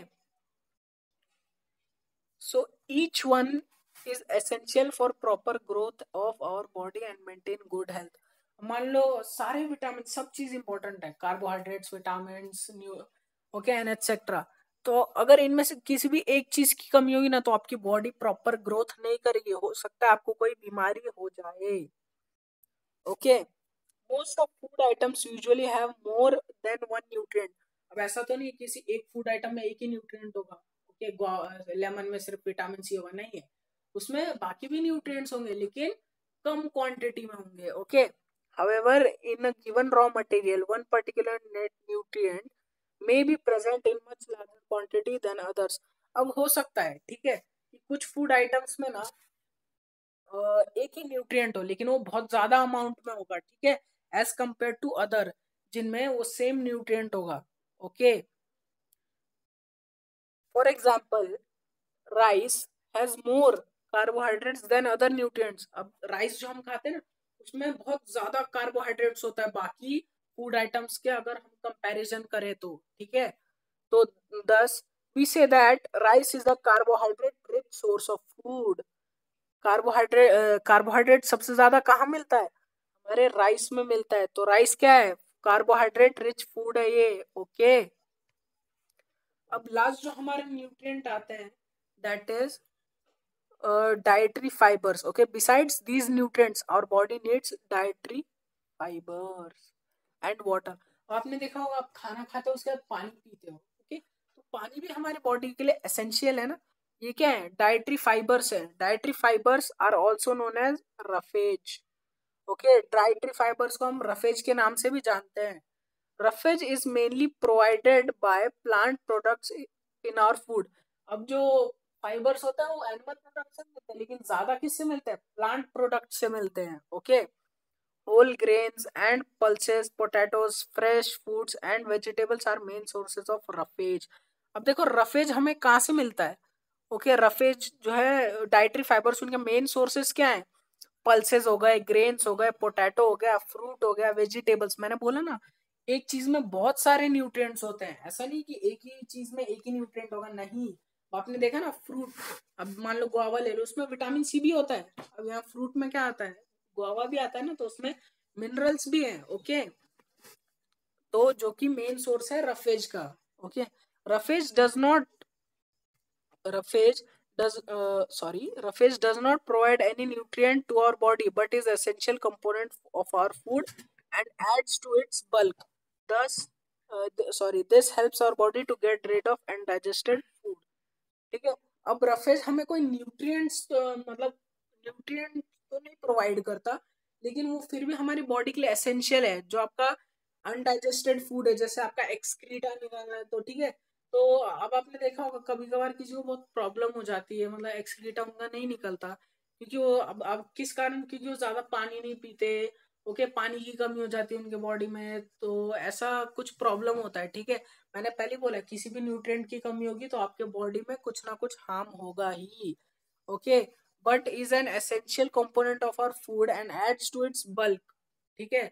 so each one is essential for proper growth of our body and maintain good health. मान लो सारे विटामिन, सब चीज इंपॉर्टेंट है, carbohydrates, vitamin, okay and etcetera. तो अगर इनमें से किसी भी एक चीज की कमी होगी ना तो आपकी बॉडी प्रॉपर ग्रोथ नहीं करेगी, हो सकता है आपको कोई बीमारी हो जाए। Okay, most of food items usually have more than one nutrient. अब ऐसा तो नहीं है किसी एक फूड आइटम में एक ही न्यूट्रिएंट होगा। ओके, लेमन में सिर्फ विटामिन सी होगा, नहीं है, उसमें बाकी भी न्यूट्रिएंट्स होंगे लेकिन कम क्वांटिटी में होंगे। Okay, however in a given raw material one particular net nutrient may be present in much larger quantity than others। अब हो सकता है, ठीक है, कि कुछ फूड आइटम्स में ना एक ही न्यूट्रिएंट हो लेकिन वो बहुत ज्यादा अमाउंट में होगा, ठीक है, एज कंपेयर टू अदर जिनमें वो सेम न्यूट्रिएंट होगा। Okay, for example rice has more carbohydrates than other nutrients. अब राइस जो हम खाते हैं ना उसमें बहुत ज्यादा कार्बोहाइड्रेट्स होता है बाकी फूड आइटम्स के अगर हम कंपैरिजन करें तो, ठीक है, तो thus we say that rice is the carbohydrate rich source of food. Carbohydrate सबसे ज्यादा कहाँ मिलता है, हमारे राइस में मिलता है। तो राइस क्या है, कार्बोहाइड्रेट रिच फूड है ये। ओके, अब लास्ट जो हमारे न्यूट्रिएंट आते हैं that is dietary fibers। Okay, besides these nutrients our body needs dietary fibers and water। आपने देखा होगा आप खाना खाते हो उसके बाद पानी पीते हो। ओके, तो पानी भी हमारे बॉडी के लिए एसेंशियल है ना। ये क्या है, डाइटरी फाइबर्स है। Dietary fibers are also known as roughage. Okay, dietary fibers को हम रफेज के नाम से भी जानते हैं। Roughage is mainly provided by plant products in our food. अब जो फाइबर्स होता है वो एनिमल प्रोडक्ट से मिलते हैं, लेकिन ज्यादा किससे मिलते हैं? प्लांट प्रोडक्ट से मिलते हैं। Okay, whole grains and pulses, potatoes, fresh foods and vegetables are main sources of roughage. अब देखो रफेज हमें कहाँ से मिलता है? ओके, रफेज जो है डाइटरी फाइबर्स, उनके मेन सोर्सेज क्या है? पल्सेस हो गए, ग्रेन्स हो गए, पोटैटो हो गया, फ्रूट हो गया, वेजिटेबल्स। मैंने बोला ना, एक चीज में बहुत सारे न्यूट्रिएंट्स होते हैं, ऐसा नहीं कि एक ही चीज में एक ही न्यूट्रिएंट होगा, नहीं। आपने देखा ना फ्रूट, अब मान लो गुआवा ले लो, उसमें विटामिन सी भी होता है। अब यहाँ फ्रूट में क्या आता है? गुआवा भी आता है ना, तो उसमें मिनरल्स भी है। ओके, तो जो कि मेन सोर्स है रफेज का। Okay, roughage does not roughage roughage does not provide any nutrient to our body but is essential component of our food and adds to its bulk. Thus, this helps our body to get rid of undigested food. ठीक है, अब roughage हमें कोई nutrients मतलब nutrient तो नहीं provide करता, लेकिन वो फिर भी हमारी बॉडी के लिए एसेंशियल है। जो आपका अनडाइजेस्टेड फूड है, जैसे आपका एक्सक्रीटा निकालना है, तो ठीक है, तो अब आपने देखा होगा कभी कभार किसी को बहुत प्रॉब्लम हो जाती है, मतलब एक्सक्रीटा उनका नहीं निकलता, क्योंकि वो अब किस कारण? क्योंकि वो ज्यादा पानी नहीं पीते। ओके, पानी की कमी हो जाती है उनके बॉडी में, तो ऐसा कुछ प्रॉब्लम होता है। ठीक है, मैंने पहले बोला किसी भी न्यूट्रिएंट की कमी होगी तो आपके बॉडी में कुछ ना कुछ हार्म होगा ही। Okay, but is an essential component of our food and adds to its bulk. ठीक है,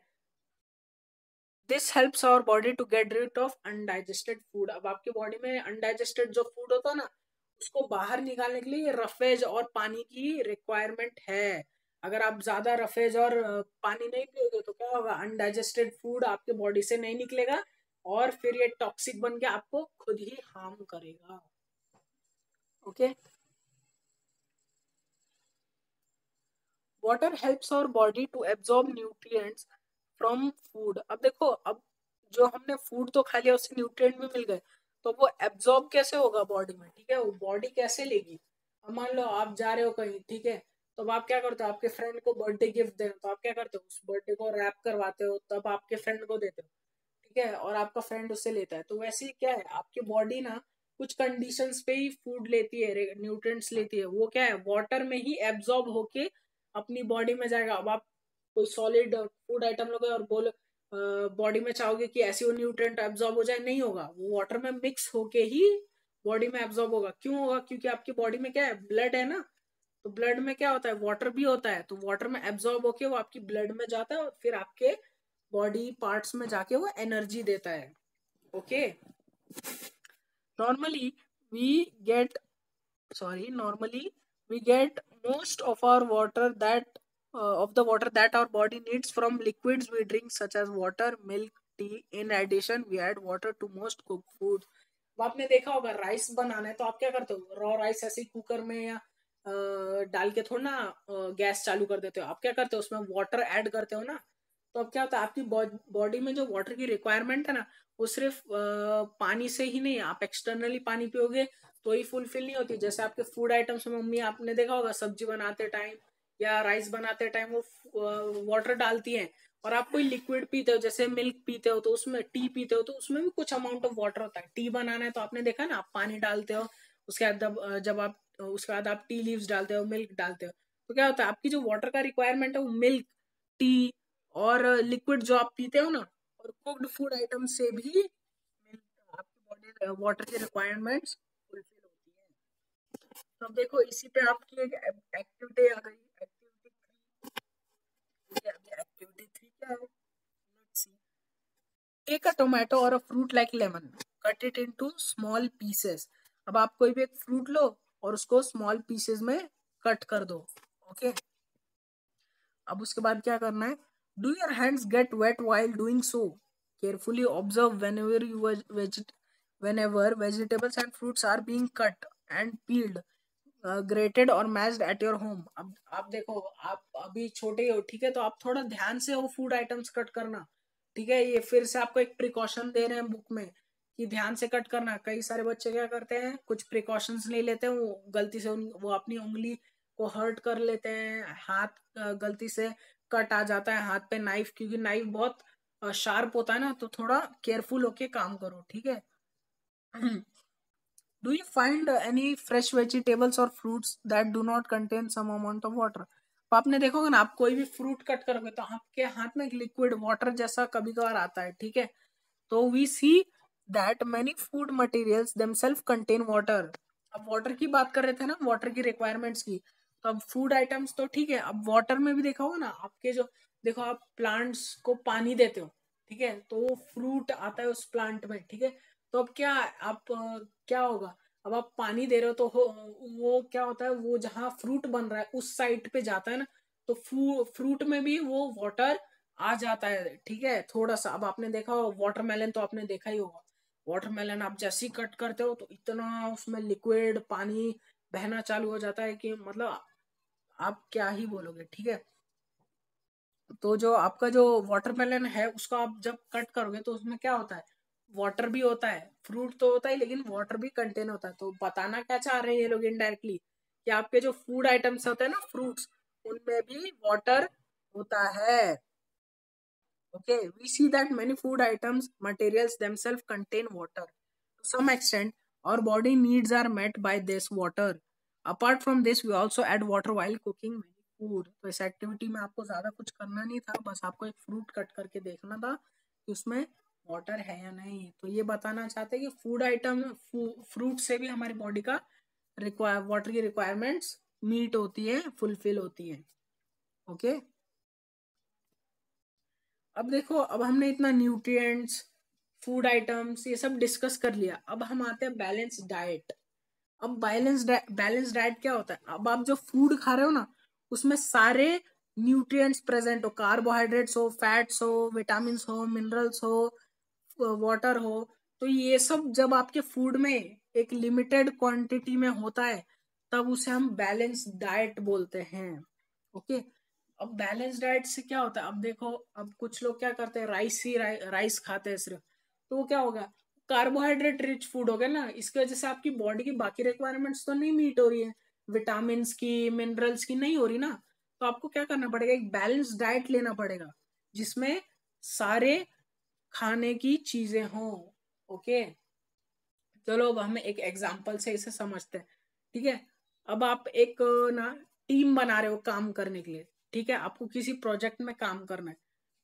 this helps our body to get rid of undigested food. अब आपकी बॉडी में अनडाइजेस्टेड जो फूड होता है ना, उसको बाहर निकालने के लिए रफेज और पानी की रिक्वायरमेंट है। अगर आप ज्यादा रफेज और पानी नहीं पियोगे तो क्या होगा? अनडाइजेस्टेड फूड आपके बॉडी से नहीं निकलेगा और फिर ये टॉक्सिक बन के आपको खुद ही हार्म करेगा। Okay, water helps our body to absorb nutrients from food. अब देखो, अब जो हमने फूड तो खा लिया, उससे न्यूट्रिएंट भी मिल गए, तो वो एब्जॉर्ब कैसे होगा बॉडी में? ठीक है, वो बॉडी कैसे लेगी? अब मान लो आप जा रहे हो कहीं, ठीक है, तो अब आप क्या करते हो? आपके फ्रेंड को बर्थडे गिफ्ट देना, तो आप क्या करते हो? उस बर्थडे को रैप करवाते हो, तब आपके फ्रेंड को देते हो। ठीक है, और आपका फ्रेंड उससे लेता है, तो वैसे ही क्या है, आपकी बॉडी ना कुछ कंडीशंस पे ही फूड लेती है, न्यूट्रिएंट्स लेती है। वो क्या है? वाटर में ही एब्जॉर्ब होके अपनी बॉडी में जाएगा। अब आप कोई सॉलिड फूड आइटम लोगे और बोल बॉडी में चाहोगे कि ऐसे वो न्यूट्रिएंट एब्जॉर्ब हो जाए, नहीं होगा। वो वाटर में मिक्स होके ही बॉडी में एब्जॉर्ब होगा। क्यों होगा? क्योंकि आपकी बॉडी में क्या है? ब्लड है ना, तो ब्लड में क्या होता है? वाटर भी होता है, तो वाटर में एब्जॉर्ब होके वो आपकी ब्लड में जाता है और फिर आपके बॉडी पार्ट्स में जाके वो एनर्जी देता है। Okay, normally we get normally we get most of our water that of the water that our body needs from liquids we drink such as water, milk, tea. In addition we add water to most cooked food. अब आपने देखा होगा rice बनाना है तो आप क्या करते हो? रॉ राइस ऐसे कुकर में या डाल के थोड़ा ना गैस चालू कर देते हो। आप क्या करते हो? उसमें वाटर ऐड करते हो ना, तो अब क्या होता है? आपकी बॉडी में जो वाटर की रिक्वायरमेंट है ना, वो सिर्फ पानी से ही नहीं, आप एक्सटर्नली पानी पियोगे तो ही फुलफिल नहीं होती। जैसे आपके फूड आइटम्स में मम्मी, आपने देखा होगा सब्जी बनाते टाइम या राइस बनाते टाइम वो वाटर डालती हैं, और आप कोई लिक्विड पीते हो, जैसे मिल्क पीते हो, तो उसमें टी पीते हो, तो उसमें भी कुछ अमाउंट ऑफ वाटर होता है। टी बनाना है तो आपने देखा ना, आप पानी डालते हो, उसके बाद जब आप उसके बाद आप टी लीव्स डालते हो, मिल्क डालते हो, तो क्या होता है? आपकी जो वाटर का रिक्वायरमेंट है वो मिल्क, टी और लिक्विड जो आप पीते हो ना, और कुक्ड फूड आइटम से भी आपकी बॉडी वाटर की रिक्वायरमेंट्स फुलफिल होती है। तो अब देखो, इसी पे आपकी एक एक्टिविटी आ गई, एक्टिविटी 3। एक्टिविटी 3 क्या है? Let's see. Take a tomato और a fruit like lemon, cut it into small pieces. अब आप कोई भी एक फ्रूट लो और उसको स्मॉल पीसेस में कट कर दो। ओके, अब उसके बाद क्या करना है? Do your hands get wet while doing so? Carefully observe whenever vegetables and fruits are being cut and peeled, grated और मैच्ड एट योर होम। अब आप देखो, आप अभी छोटे हो, ठीक है, तो आप थोड़ा ध्यान से वो फूड आइटम्स कट करना। ठीक है, ये फिर से आपको एक प्रिकॉशन दे रहे हैं बुक में कि ध्यान से कट करना। कई सारे बच्चे क्या करते हैं, कुछ प्रिकॉशंस नहीं लेते हैं, वो गलती से वो अपनी उंगली को हर्ट कर लेते हैं, हाथ गलती से कट आ जाता है हाथ पे नाइफ, क्योंकि नाइफ बहुत शार्प होता है ना, तो थोड़ा केयरफुल होके काम करो, ठीक है। Do you find any fresh vegetables और fruits that do not contain some amount of water? तो आपने देखोगे ना, आप कोई भी फ्रूट कट करोगे तो आपके हाथ में एक लिक्विड वाटर जैसा कभी कभार आता है, ठीक है। तो we see that many food materials themselves contain water. अब वाटर की बात कर रहे थे ना, वाटर की रिक्वायरमेंट्स की, तो अब फूड आइटम्स तो ठीक है, अब वाटर में भी देखा होगा ना आपके जो, देखो आप प्लांट्स को पानी देते हो, ठीक है, तो वो फ्रूट आता है उस प्लांट में, ठीक है। तो अब क्या आप क्या होगा, अब आप पानी दे रहे हो तो वो क्या होता है, वो जहाँ फ्रूट बन रहा है उस साइड पे जाता है ना, तो फ्रूट में भी वो वाटर आ जाता है, ठीक है, थोड़ा सा। अब आपने देखा हो वाटरमेलन, तो आपने देखा ही होगा, वाटरमेलन आप जैसे ही कट करते हो तो इतना उसमें लिक्विड पानी बहना चालू हो जाता है कि मतलब आप क्या ही बोलोगे, ठीक है। तो जो आपका जो वाटरमेलन है उसको आप जब कट करोगे तो उसमें क्या होता है, वाटर भी होता है, फ्रूट तो होता है लेकिन वाटर भी कंटेन होता है। तो बताना क्या चाह रहे हैं ये लोग इनडायरेक्टली, कि आपके जो फूड आइटम्स होते हैं ना, फ्रूट्स, उनमें भी वाटर होता है। Okay, we see that many food items, materials themselves contain water. To some extent, our body needs are met by this water. Apart from this, we also add water while cooking many food. तो इस activity में आपको ज़्यादा कुछ करना नहीं था, बस आपको एक फ्रूट कट करके देखना था कि उसमें वाटर है या नहीं। तो ये बताना चाहते हैं कि फूड आइटम, फ्रूट से भी हमारी बॉडी का वाटर की रिक्वायरमेंट्स मीट होती है, फुलफिल होती है। ओके, अब देखो, अब हमने इतना न्यूट्रिएंट्स, फूड आइटम्स ये सब डिस्कस कर लिया, अब हम आते हैं बैलेंस डाइट। अब बैलेंस डाइट क्या होता है, अब आप जो फूड खा रहे हो ना, उसमें सारे न्यूट्रिएंट्स प्रेजेंट हो, कार्बोहाइड्रेट्स हो, फैट्स हो, विटामिन हो, मिनरल्स हो, वाटर हो, तो ये सब जब आपके फूड में एक लिमिटेड क्वांटिटी में होता है, तब उसे हम बैलेंस डाइट बोलते हैं। ओके, अब बैलेंस डाइट से क्या होता है, अब देखो, अब कुछ लोग क्या करते हैं, राइस खाते हैं सिर्फ, तो वो क्या होगा, कार्बोहाइड्रेट रिच फूड हो गया ना, इसकी वजह से आपकी बॉडी की बाकी रिक्वायरमेंट्स तो नहीं मीट हो रही है, विटामिन की, मिनरल्स की नहीं हो रही ना। तो आपको क्या करना पड़ेगा, एक बैलेंस डाइट लेना पड़ेगा जिसमें सारे खाने की चीजें हों। ओके, चलो अब हम एक एग्जांपल से इसे समझते हैं, ठीक है। अब आप एक ना टीम बना रहे हो काम करने के लिए, ठीक है, आपको किसी प्रोजेक्ट में काम करना है,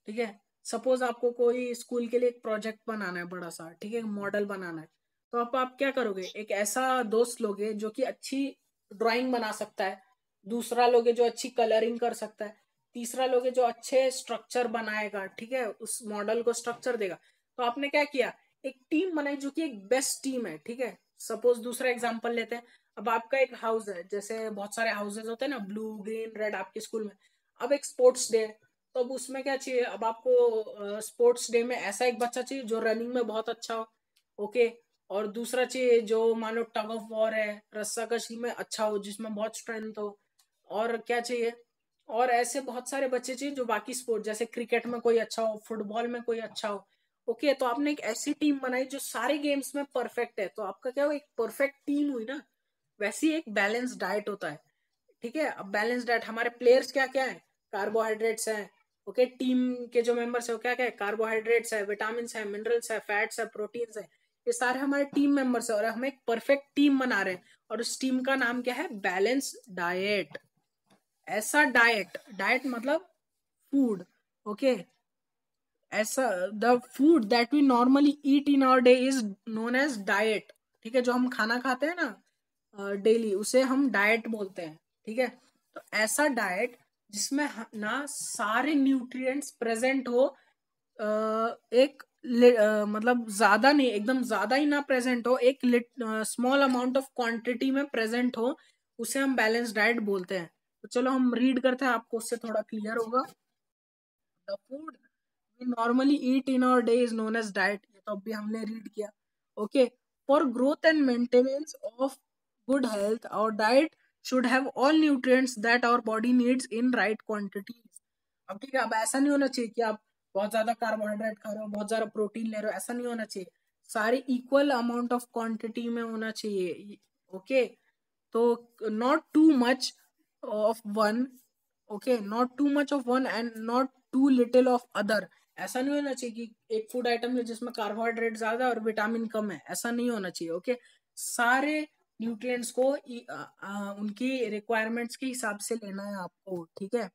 ठीक है। सपोज आपको कोई स्कूल के लिए एक प्रोजेक्ट बनाना है बड़ा सा, ठीक है, मॉडल बनाना है। तो आप क्या करोगे, एक ऐसा दोस्त लोगे जो कि अच्छी ड्राइंग बना सकता है, दूसरा लोगे जो अच्छी कलरिंग कर सकता है, तीसरा लोगे जो अच्छे स्ट्रक्चर बनाएगा, ठीक है, उस मॉडल को स्ट्रक्चर देगा। तो आपने क्या किया, एक टीम बनाई जो कि एक बेस्ट टीम है, ठीक है। सपोज दूसरा एग्जांपल लेते हैं, अब आपका एक हाउस है, जैसे बहुत सारे हाउसेज होते हैं ना, ब्लू ग्रीन रेड आपके स्कूल में। अब एक स्पोर्ट्स डे, तो अब उसमें क्या चाहिए, अब आपको स्पोर्ट्स डे में ऐसा एक बच्चा चाहिए जो रनिंग में बहुत अच्छा हो, ओके। और दूसरा चाहिए जो मानो टग ऑफ वॉर है, रस्साकशी में अच्छा हो, जिसमें बहुत स्ट्रेंथ हो। और क्या चाहिए, और ऐसे बहुत सारे बच्चे चाहिए जो बाकी स्पोर्ट, जैसे क्रिकेट में कोई अच्छा हो, फुटबॉल में कोई अच्छा हो। ओके, तो आपने एक ऐसी टीम बनाई जो सारे गेम्स में परफेक्ट है, तो आपका क्या हो, एक परफेक्ट टीम हुई ना। वैसी एक बैलेंस डाइट होता है, ठीक है। अब बैलेंस डाइट, हमारे प्लेयर्स क्या क्या है, कार्बोहाइड्रेट्स है, ओके, टीम के जो मेंबर्स है वो क्या क्या है, कार्बोहाइड्रेट्स है, विटामिन है, मिनरल्स है, फैट्स है, प्रोटीन्स है, ये सारे हमारे टीम मेंबर्स है, और हम एक परफेक्ट टीम बना रहे हैं, और उस टीम का नाम क्या है, बैलेंस डाइट। ऐसा डाइट, डाइट मतलब फूड, ओके, ऐसा the food that we normally eat in our day is known as diet, ठीक है। जो हम खाना खाते हैं ना डेली, उसे हम डाइट बोलते हैं, ठीक है। तो ऐसा डाइट जिसमें ना सारे न्यूट्रिएंट्स प्रेजेंट हो, एक मतलब ज्यादा नहीं, एकदम ज्यादा ही ना प्रेजेंट हो, एक स्मॉल अमाउंट ऑफ क्वांटिटी में प्रेजेंट हो, उसे हम बैलेंस डाइट बोलते हैं। तो चलो हम रीड करते हैं, आपको उससे थोड़ा क्लियर होगा। The food we normally eat in our day is known as diet, ये तो अभी हमने रीड किया। Okay, for growth and maintenance of good health our diet should have all nutrients that our body needs in right quantities। अब ठीक है, अब ऐसा नहीं होना चाहिए कि आप बहुत ज्यादा कार्बोहाइड्रेट खा रहे हो, बहुत ज्यादा प्रोटीन ले रहे हो, ऐसा नहीं होना चाहिए, सारे इक्वल अमाउंट ऑफ क्वांटिटी में होना चाहिए। ओके, तो not too much of one, okay, not too much of one and not too little of other, ऐसा नहीं होना चाहिए कि एक फूड आइटम है जिसमें कार्बोहाइड्रेट ज्यादा और विटामिन कम है, ऐसा नहीं होना चाहिए। ओके, सारे न्यूट्रिएंट्स को उनकी रिक्वायरमेंट्स के हिसाब से लेना है आपको, ठीक है।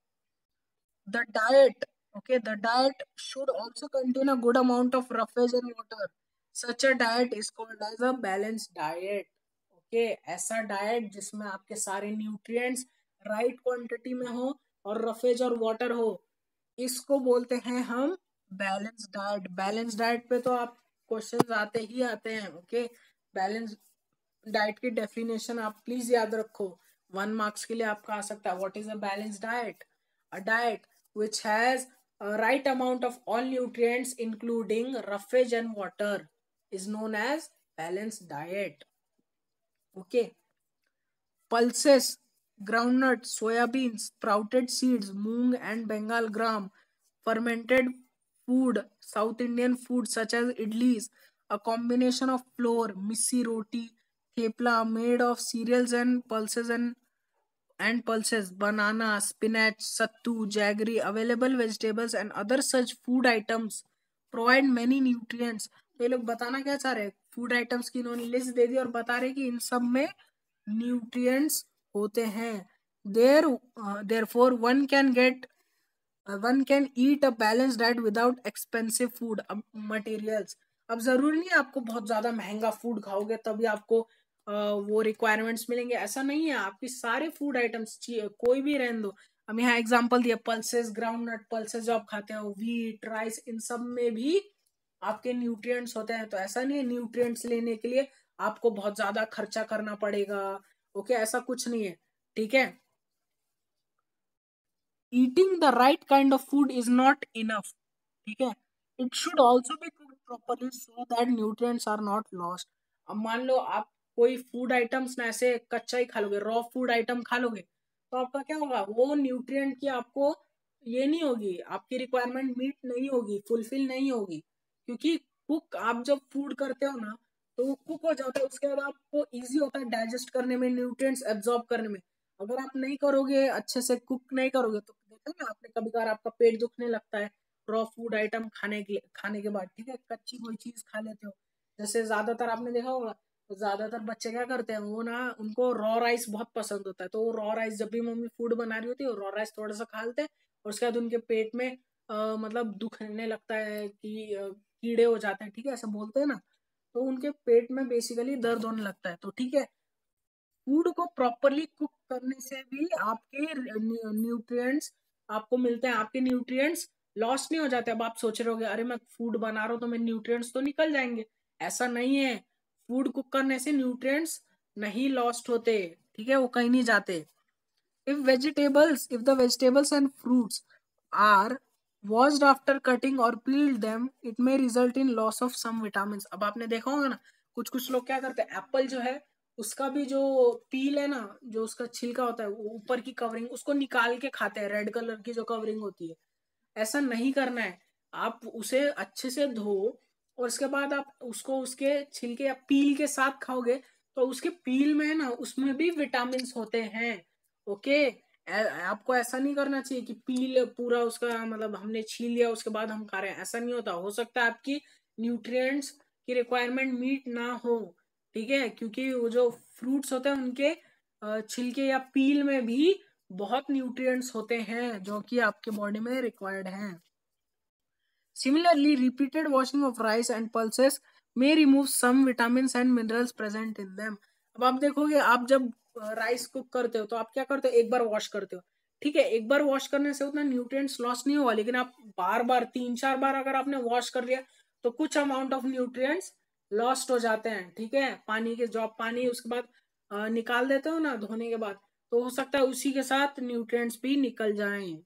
The diet, okay, the diet should also contain a good amount of roughage and water. Such a diet is called as a balanced diet. Okay, ऐसा डाइट जिसमें आपके सारे न्यूट्रिएंट्स राइट क्वांटिटी में हो और रफेज और वाटर हो, इसको बोलते हैं हम बैलेंस डाइट। बैलेंस डाइट पे तो आप क्वेश्चंस आते ही आते हैं। ओके, बैलेंस डाइट की डेफिनेशन आप प्लीज याद रखो, 1 मार्क्स के लिए आपका आ सकता है। What is a balance diet? A diet which has a right amount of all nutrients including roughage and water is known as balanced diet. Okay, pulses, groundnuts, soybeans, sprouted seeds, moong and bengal gram, fermented food, South Indian food such as idlis, a combination of flour, missi roti, thepla made of cereals and pulses, banana, spinach, sattu, jaggery, available vegetables and other such food items provide many nutrients. तो ये लोग बताना क्या चाह रहे हैं, food items की इन्होंने लिस्ट दे दी और बता रहे कि इन सब में न्यूट्रिएंट्स होते हैं। There therefore one can eat a balance diet without expensive food materials. अब जरूरी नहीं है आपको बहुत ज्यादा महंगा फूड खाओगे तभी आपको वो रिक्वायरमेंट्स मिलेंगे, ऐसा नहीं है। आपकी सारे फूड आइटम्स कोई भी रहने दो। हम यहाँ एग्जांपल दिया, पल्सेस, ग्राउंडनट पल्सेस जो आप खाते हो, व्हीट, राइस, इन सब में भी आपके न्यूट्रिएंट्स होते हैं। तो ऐसा नहीं है न्यूट्रिएंट्स लेने के लिए आपको बहुत ज्यादा खर्चा करना पड़ेगा। ओके, ऐसा कुछ नहीं है, ठीक है। Eating the right kind of food is not enough, ठीक है। It should also be cooked properly so that nutrients are not lost. अब मान लो आप कोई फूड आइटम्स ना ऐसे कच्चा ही खा लोगे, रॉ फूड आइटम खा लोगे, तो आपका क्या होगा, वो न्यूट्रिएंट की आपको ये नहीं होगी, आपकी रिक्वायरमेंट मीट नहीं होगी, फुलफिल नहीं होगी। क्योंकि कुक आप जब फूड करते हो ना, तो वो कुक हो जाता है, उसके बाद आपको इजी होता है डाइजेस्ट करने में, न्यूट्रिएंट्स एब्जॉर्ब करने में। अगर आप नहीं करोगे, अच्छे से कुक नहीं करोगे, तो देखा ना आपने कभी कभार आपका पेट दुखने लगता है रॉ फूड आइटम खाने के बाद, ठीक है। कच्ची कोई चीज खा लेते हो, जैसे ज्यादातर आपने देखा होगा, तो ज्यादातर बच्चे क्या करते हैं, वो ना उनको रॉ राइस बहुत पसंद होता है, तो वो रॉ राइस जब भी मम्मी फूड बना रही होती है, रॉ राइस थोड़ा सा खा लेते हैं और उसके बाद उनके पेट में मतलब दुखने लगता है कि कीड़े हो जाते हैं, ठीक है, ऐसा बोलते हैं ना। तो उनके पेट में बेसिकली दर्द होने लगता है। तो ठीक है, फूड को प्रॉपरली कुक करने से भी आपके न्यूट्रिएंट्स आपको मिलते हैं, आपके न्यूट्रिएंट्स लॉस नहीं हो जाते। अब आप सोच रहे होगे, अरे मैं फूड बना रहा हूँ तो मेरे न्यूट्रिएंट्स तो निकल जाएंगे, ऐसा नहीं है। फूड कुक करने से न्यूट्रिएंट्स नहीं लॉस्ट होते, ठीक है, वो कहीं नहीं जाते। If the vegetables and fruits are washed after cutting or peeled them, it may result in loss of some vitamins. अब आपने देखा होगा ना, कुछ कुछ लोग क्या करते हैं, एप्पल जो है उसका भी जो पील है ना, जो उसका छिलका होता है, वो ऊपर की कवरिंग उसको निकाल के खाते हैं, रेड कलर की जो कवरिंग होती है। ऐसा नहीं करना है, आप उसे अच्छे से धो और उसके बाद आप उसको उसके छिलके या पील के साथ खाओगे, तो उसके पील में ना उसमें भी विटामिन होते हैं। ओके, आपको ऐसा नहीं करना चाहिए कि पील पूरा उसका मतलब हमने छील लिया उसके बाद हम खा रहे हैं, ऐसा नहीं होता। हो सकता है आपकी न्यूट्रिएंट्स की रिक्वायरमेंट मीट ना हो, ठीक है, क्योंकि वो जो फ्रूट्स होते हैं उनके छिलके या पील में भी बहुत न्यूट्रिएंट्स होते हैं जो कि आपके बॉडी में रिक्वायर्ड हैं। Similarly, repeated washing of rice and pulses may remove some vitamins and minerals present in them. अब आप देखोगे, आप जब राइस कुक करते हो तो आप क्या करते हो, एक बार वॉश करते हो, ठीक है। एक बार वॉश करने से उतना न्यूट्रिएंट्स लॉस नहीं होगा, लेकिन आप बार बार 3-4 बार अगर आपने वॉश कर लिया तो कुछ अमाउंट ऑफ न्यूट्रिएंट्स लॉस्ट हो जाते हैं, ठीक है। पानी के जो आप पानी उसके बाद निकाल देते हो ना धोने के बाद, तो हो सकता है उसी के साथ न्यूट्रिएंट्स भी निकल जाएं।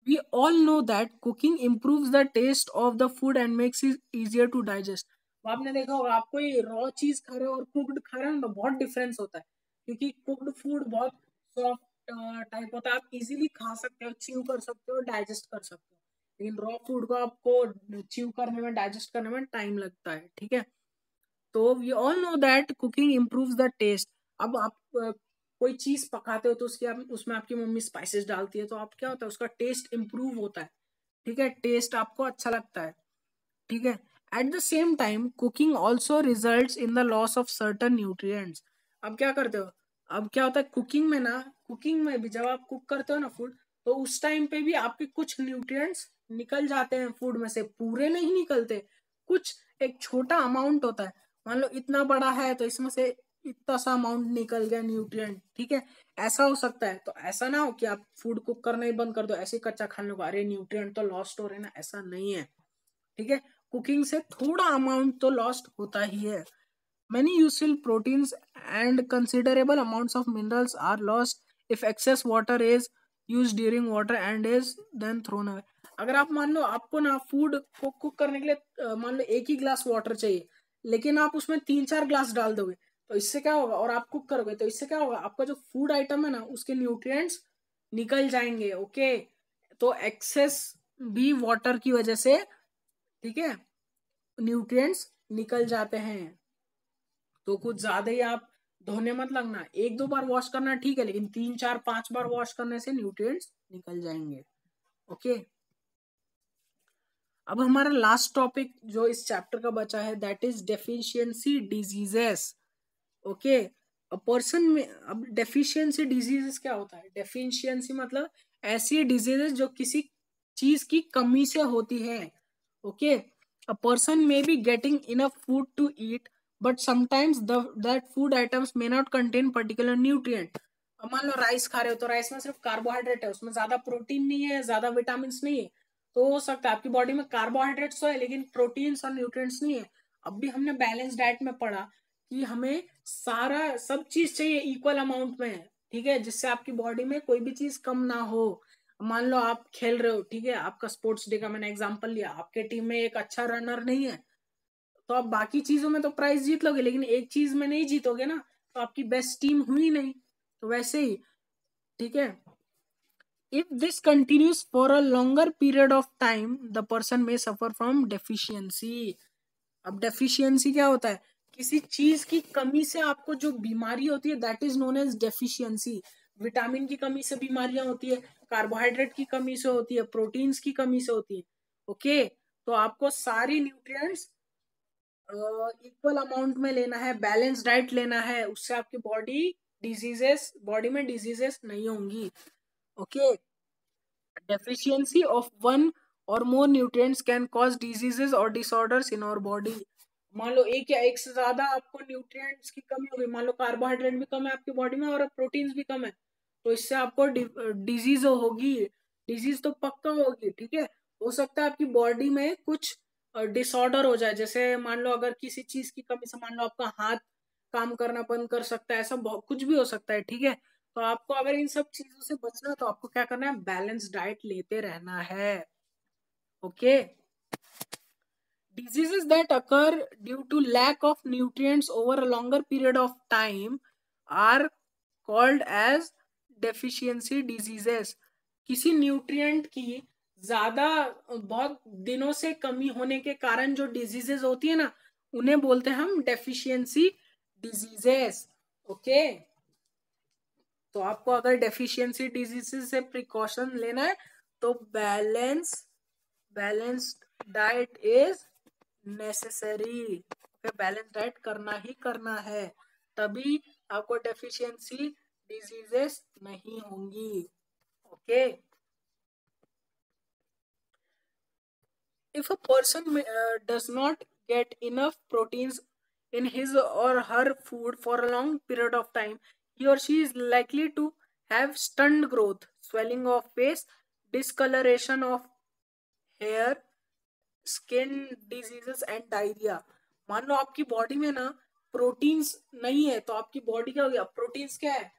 We all know that cooking improves the taste of the food and makes it easier to digest. तो आपने देखा होगा, आप कोई रॉ चीज खा रहे हो और कुक्ड खा रहे हो तो बहुत डिफरेंस होता है, क्योंकि कुक्ड फूड बहुत सॉफ्ट टाइप होता है, आप इजीली खा सकते हो, च्यू कर सकते हो, डाइजेस्ट कर सकते हो। लेकिन रॉ फूड को आपको च्यू करने में, डाइजेस्ट करने में टाइम लगता है, ठीक है। तो we all know that cooking improves the taste. अब आप कोई चीज पकाते हो तो उसमें आपकी मम्मी स्पाइसेस डालती है, तो आप क्या होता है, उसका टेस्ट इम्प्रूव होता है। ठीक है, टेस्ट आपको अच्छा लगता है, ठीक है। At the same time cooking also results in the loss of certain nutrients. अब क्या करते हो, अब क्या होता है कुकिंग में ना, कुकिंग में भी जब आप कुक करते हो ना फूड, तो उस टाइम पे भी आपके कुछ न्यूट्रिएंट्स निकल जाते हैं फूड में से, पूरे नहीं निकलते, कुछ एक छोटा अमाउंट होता है, मान लो इतना बड़ा है तो इसमें से इतना सा अमाउंट निकल गया न्यूट्रिएंट, ठीक है। ऐसा हो सकता है, तो ऐसा ना हो कि आप फूड कुक करना ही बंद कर दो, ऐसे ही कच्चा खाने को, अरे न्यूट्रिएंट तो लॉस्ट हो रहे ना, ऐसा नहीं है, ठीक है। कुकिंग से थोड़ा अमाउंट तो लॉस्ट होता ही है। Many useful proteins and considerable amounts of minerals are lost if excess water is used during water and is then thrown away. अगर आप मान लो आपको ना फूड को कुक करने के लिए मान लो एक ही ग्लास वाटर चाहिए, लेकिन आप उसमें 3-4 ग्लास डाल दोगे, तो इससे क्या होगा, और आप कुक करोगे तो इससे क्या होगा, आपका जो फूड आइटम है ना उसके न्यूट्रिएंट्स निकल जाएंगे, ओके। तो एक्सेस भी वाटर की वजह से, ठीक है, न्यूट्रिएंट्स निकल जाते हैं। तो कुछ ज्यादा ही आप धोने मत लगना, 1-2 बार वॉश करना ठीक है, लेकिन 3-4-5 बार वॉश करने से न्यूट्रिएंट्स निकल जाएंगे, ओके। अब हमारा लास्ट टॉपिक जो इस चैप्टर का बचा है, that is deficiency diseases, okay. A person में, अब डेफिशिएंसी डिजीजेस क्या होता है, डेफिशिएंसी मतलब ऐसी डिजीजेस जो किसी चीज की कमी से होती है, okay. A person may be getting enough food to eat but sometimes that food items may not contain particular nutrient. अब मान लो राइस खा रहे हो, तो राइस में सिर्फ कार्बोहाइड्रेट है, उसमें ज्यादा प्रोटीन नहीं है, ज्यादा विटामिन नहीं है, तो हो सकता है आपकी बॉडी में कार्बोहाइड्रेट्स तो है लेकिन प्रोटीन्स और न्यूट्रिएंट्स नहीं है। अब भी हमने बैलेंस डाइट में पढ़ा कि हमें सारा सब चीज चाहिए इक्वल अमाउंट में, ठीक है, जिससे आपकी बॉडी में कोई भी चीज कम ना हो। मान लो आप खेल रहे हो, ठीक है, आपका स्पोर्ट्स डे का मैंने एग्जांपल लिया, आपके टीम में एक अच्छा रनर नहीं है, तो आप बाकी चीजों में तो प्राइज जीत लोगे, लेकिन एक चीज में नहीं जीतोगे ना, तो आपकी बेस्ट टीम हुई नहीं। तो वैसे ही, ठीक है, if this continues for a longer period of time the person may suffer from deficiency। अब डेफिशिएंसी क्या होता है, किसी चीज की कमी से आपको जो बीमारी होती है, that is known as deficiency. Vitamin की कमी से बीमारियां होती है, कार्बोहाइड्रेट की कमी से होती है, प्रोटीन्स की कमी से होती है, ओके। तो आपको सारी न्यूट्रिएंट्स इक्वल अमाउंट में लेना है, बैलेंस डाइट लेना है, उससे आपकी बॉडी में डिजीजेस नहीं होंगी, okay. Deficiency of one or more nutrients can cause diseases or disorders in our body। मान लो एक या एक से ज्यादा आपको न्यूट्रिएंट्स की कमी होगी, मान लो कार्बोहाइड्रेट भी कम है आपकी बॉडी में और प्रोटीन्स भी कम है, तो इससे आपको डिजीज होगी, डिजीज तो पक्का होगी, ठीक है। हो सकता है आपकी बॉडी में कुछ डिसऑर्डर हो जाए, जैसे मान लो अगर किसी चीज की कमी से, मान लो आपका हाथ काम करना बंद कर सकता है, ऐसा बहुत कुछ भी हो सकता है, ठीक है। तो आपको अगर इन सब चीजों से बचना है तो आपको क्या करना है, बैलेंस डाइट लेते रहना है, okay. Diseases that occur due to lack of nutrients over a longer period of time are called as deficiency diseases। किसी न्यूट्रिएंट की ज्यादा बहुत दिनों से कमी होने के कारण जो डिजीजेस होती है ना, उन्हें बोलते हैं हम डेफिशिएंसी डिजीजेस, ओके। तो आपको अगर डेफिशिएंसी डिजीजेस से प्रिकॉशन लेना है तो balanced diet is necessary, okay. Balance diet करना ही करना है, तभी आपको डेफिशिएंसी डिजीजेस नहीं होंगी, okay. If a person does not get enough proteins in his or her food for a long period of time, he or she is likely to have stunned growth, swelling of face, discoloration of hair, skin diseases and diarrhoea. मान लो आपकी body में ना proteins नहीं है, तो आपकी body क्या हो गया, प्रोटीन्स क्या है,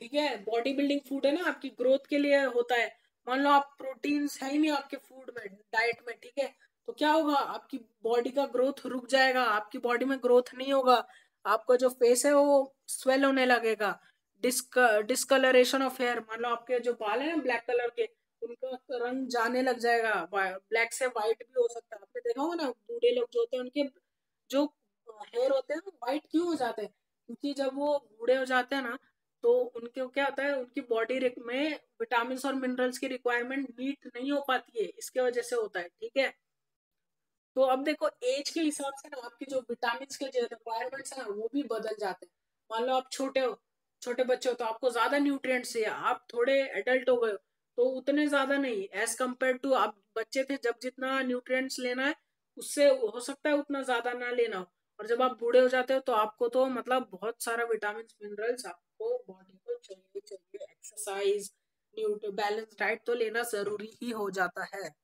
ठीक है, बॉडी बिल्डिंग फूड है ना, आपकी ग्रोथ के लिए होता है। मान लो आप प्रोटीन्स है ही नहीं आपके फूड में, डाइट में, ठीक है, तो क्या होगा, आपकी बॉडी का ग्रोथ रुक जाएगा, आपकी बॉडी में ग्रोथ नहीं होगा, आपका जो फेस है वो स्वेल होने लगेगा। डिस्कलरेशन ऑफ हेयर, मान लो आपके जो बाल है ना ब्लैक कलर के, उनका रंग जाने लग जाएगा, ब्लैक से व्हाइट भी हो सकता है। आपने देखा होगा ना बूढ़े लोग जो होते हैं उनके जो हेयर होते हैं व्हाइट क्यों हो जाते हैं, क्योंकि जब वो बूढ़े हो जाते हैं ना तो उनके क्या होता है, उनकी बॉडी में विटामिन और मिनरल्स की रिक्वायरमेंट मीट नहीं हो पाती है, इसके वजह से होता है। ठीक है, तो अब देखो एज के हिसाब से ना आपकी जो विटामिन के जो रिक्वायरमेंट्स है ना वो भी बदल जाते हैं। मान लो आप छोटे हो, छोटे बच्चे हो, तो आपको ज्यादा न्यूट्रिएंट्स चाहिए। आप थोड़े एडल्ट हो गए हो तो उतने ज्यादा नहीं, एज कम्पेयर टू आप बच्चे थे जब जितना न्यूट्रिएंट्स लेना है उससे हो सकता है उतना ज्यादा ना लेना हो। और जब आप बूढ़े हो जाते हो तो आपको तो मतलब बहुत सारा विटामिन मिनरल्स आपको बॉडी को चाहिए चाहिए। एक्सरसाइज, बैलेंस डाइट तो लेना जरूरी ही हो जाता है।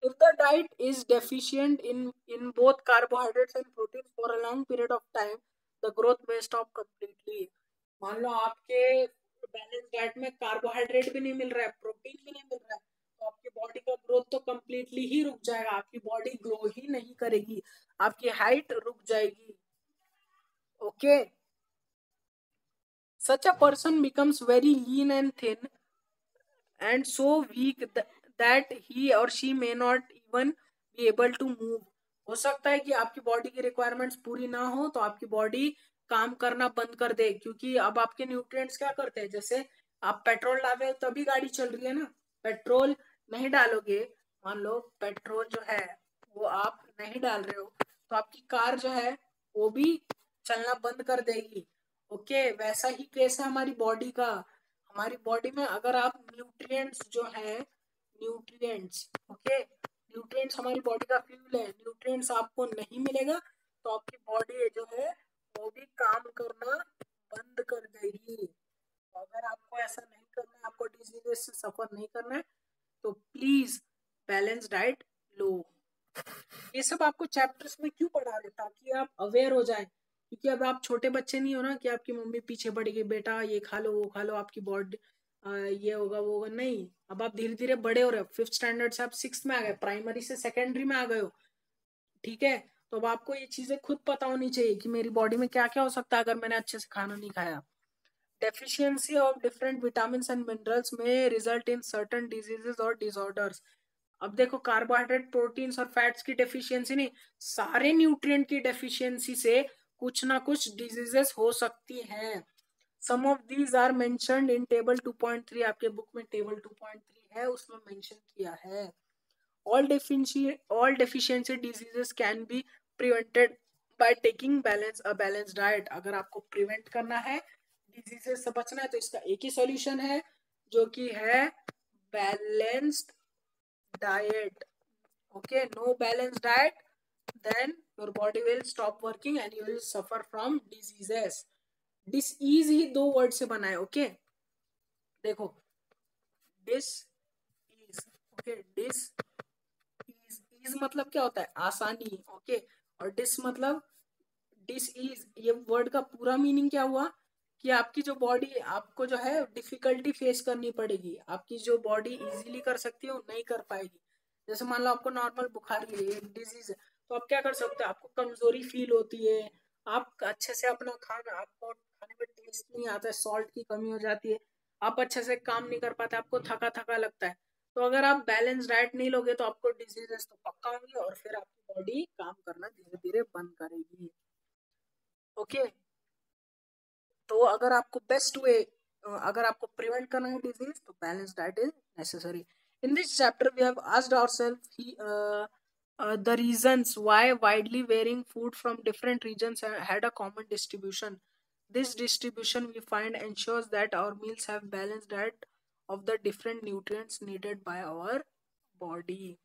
If the diet is deficient in both carbohydrates and proteins for a long period of time, the growth may stop completely. मान लो आपके बैलेंस डाइट में कार्बोहाइड्रेट भी नहीं मिल रहा है, प्रोटीन भी नहीं मिल रहा है, तो आपकी बॉडी का ग्रोथ तो कम्प्लीटली ही रुक जाएगा। आपकी बॉडी ग्रो ही नहीं करेगी, आपकी हाइट रुक जाएगी। Okay, such a person becomes very lean and thin and so weak that he or she may not even be able to move. हो सकता है कि आपकी बॉडी की रिक्वायरमेंट्स पूरी ना हो तो आपकी बॉडी काम करना बंद कर दे, क्योंकि अब आपके न्यूट्रिएंट्स क्या करते हैं, जैसे आप पेट्रोल डाले हो तभी गाड़ी चल रही है ना। पेट्रोल नहीं डालोगे, मान लो पेट्रोल जो है वो आप नहीं डाल रहे हो तो आपकी कार जो है वो भी चलना बंद कर देगी। ओके, वैसा ही केस है हमारी बॉडी का। हमारी बॉडी में अगर आप न्यूट्रिएंट्स जो है, न्यूट्रिएंट्स, ओके, न्यूट्रिएंट्स हमारी बॉडी का फ्यूल है, न्यूट्रिएंट्स आपको नहीं मिलेगा तो आपकी बॉडी जो है वो भी काम करना बंद कर देगी। तो अगर आपको ऐसा नहीं करना है, आपको डिजीजेस से सफर नहीं करना है, तो प्लीज बैलेंस डाइट लो। ये सब आपको चैप्टर्स में क्यों पढ़ा रहे, ताकि आप अवेयर हो जाए। क्योंकि अब आप छोटे बच्चे नहीं हो ना कि आपकी मम्मी पीछे पड़ेगी, बेटा ये खा लो वो खा लो, आपकी बॉडी ये होगा वो होगा, नहीं। अब आप धीरे धीरे बड़े हो रहे हो, 5th स्टैंडर्ड से आप 6th में आ गए, प्राइमरी से सेकेंडरी में आ गए हो। ठीक है, तो अब आपको ये चीजें खुद पता होनी चाहिए कि मेरी बॉडी में क्या क्या हो सकता है अगर मैंने अच्छे से खाना नहीं खाया। Deficiency of different vitamins and minerals may result in certain diseases or disorders. अब देखो कार्बोहाइड्रेट, प्रोटीन्स और फैट्स की डेफिशिएंसी नहीं, सारे न्यूट्रिएंट की डेफिशिएंसी से कुछ ना कुछ डिजीजेस हो सकती हैं। Some of these are mentioned in table 2.3, आपके बुक में टेबल 2.3 है उसमें मेंशन किया है। all deficiency diseases can be prevented by taking a balanced diet. अगर आपको प्रिवेंट करना है, डिजीजेस से बचना है, तो इसका एक ही सॉल्यूशन है जो कि है balanced diet. Okay, no balanced diet, then your body will stop working and you will suffer from diseases. Disease he 2 word से बना है। ओके, देखो dish is, okay, dish is मतलब क्या होता है, आसानी। ओके, और डिस मतलब डिस इज, ये वर्ड का पूरा मीनिंग क्या हुआ कि आपकी जो बॉडी आपको जो है डिफिकल्टी फेस करनी पड़ेगी, आपकी जो बॉडी इजीली कर सकती है वो नहीं कर पाएगी। जैसे मान लो आपको नॉर्मल बुखार है, एक डिजीज है, तो आप क्या कर सकते हो, आपको कमजोरी फील होती है, आप अच्छे से अपना खाना, आपको खाने में टेस्ट नहीं आता है, सॉल्ट की कमी हो जाती है, आप अच्छे से काम नहीं कर पाते, आपको थका थका लगता है। तो अगर आप बैलेंस डाइट नहीं लोगे तो आपको डिजीजेस तो पक्का होंगे और फिर आपकी बॉडी काम करना धीरे धीरे बंद करेगी। ओके, तो अगर आपको बेस्ट वे, अगर आपको प्रिवेंट करना है डिजीज, तो balance diet is necessary. In this chapter we have asked ourselves the reasons why widely varying food from different regions had a common distribution. This distribution we find ensures that our meals have balanced diet of the different nutrients needed by our body.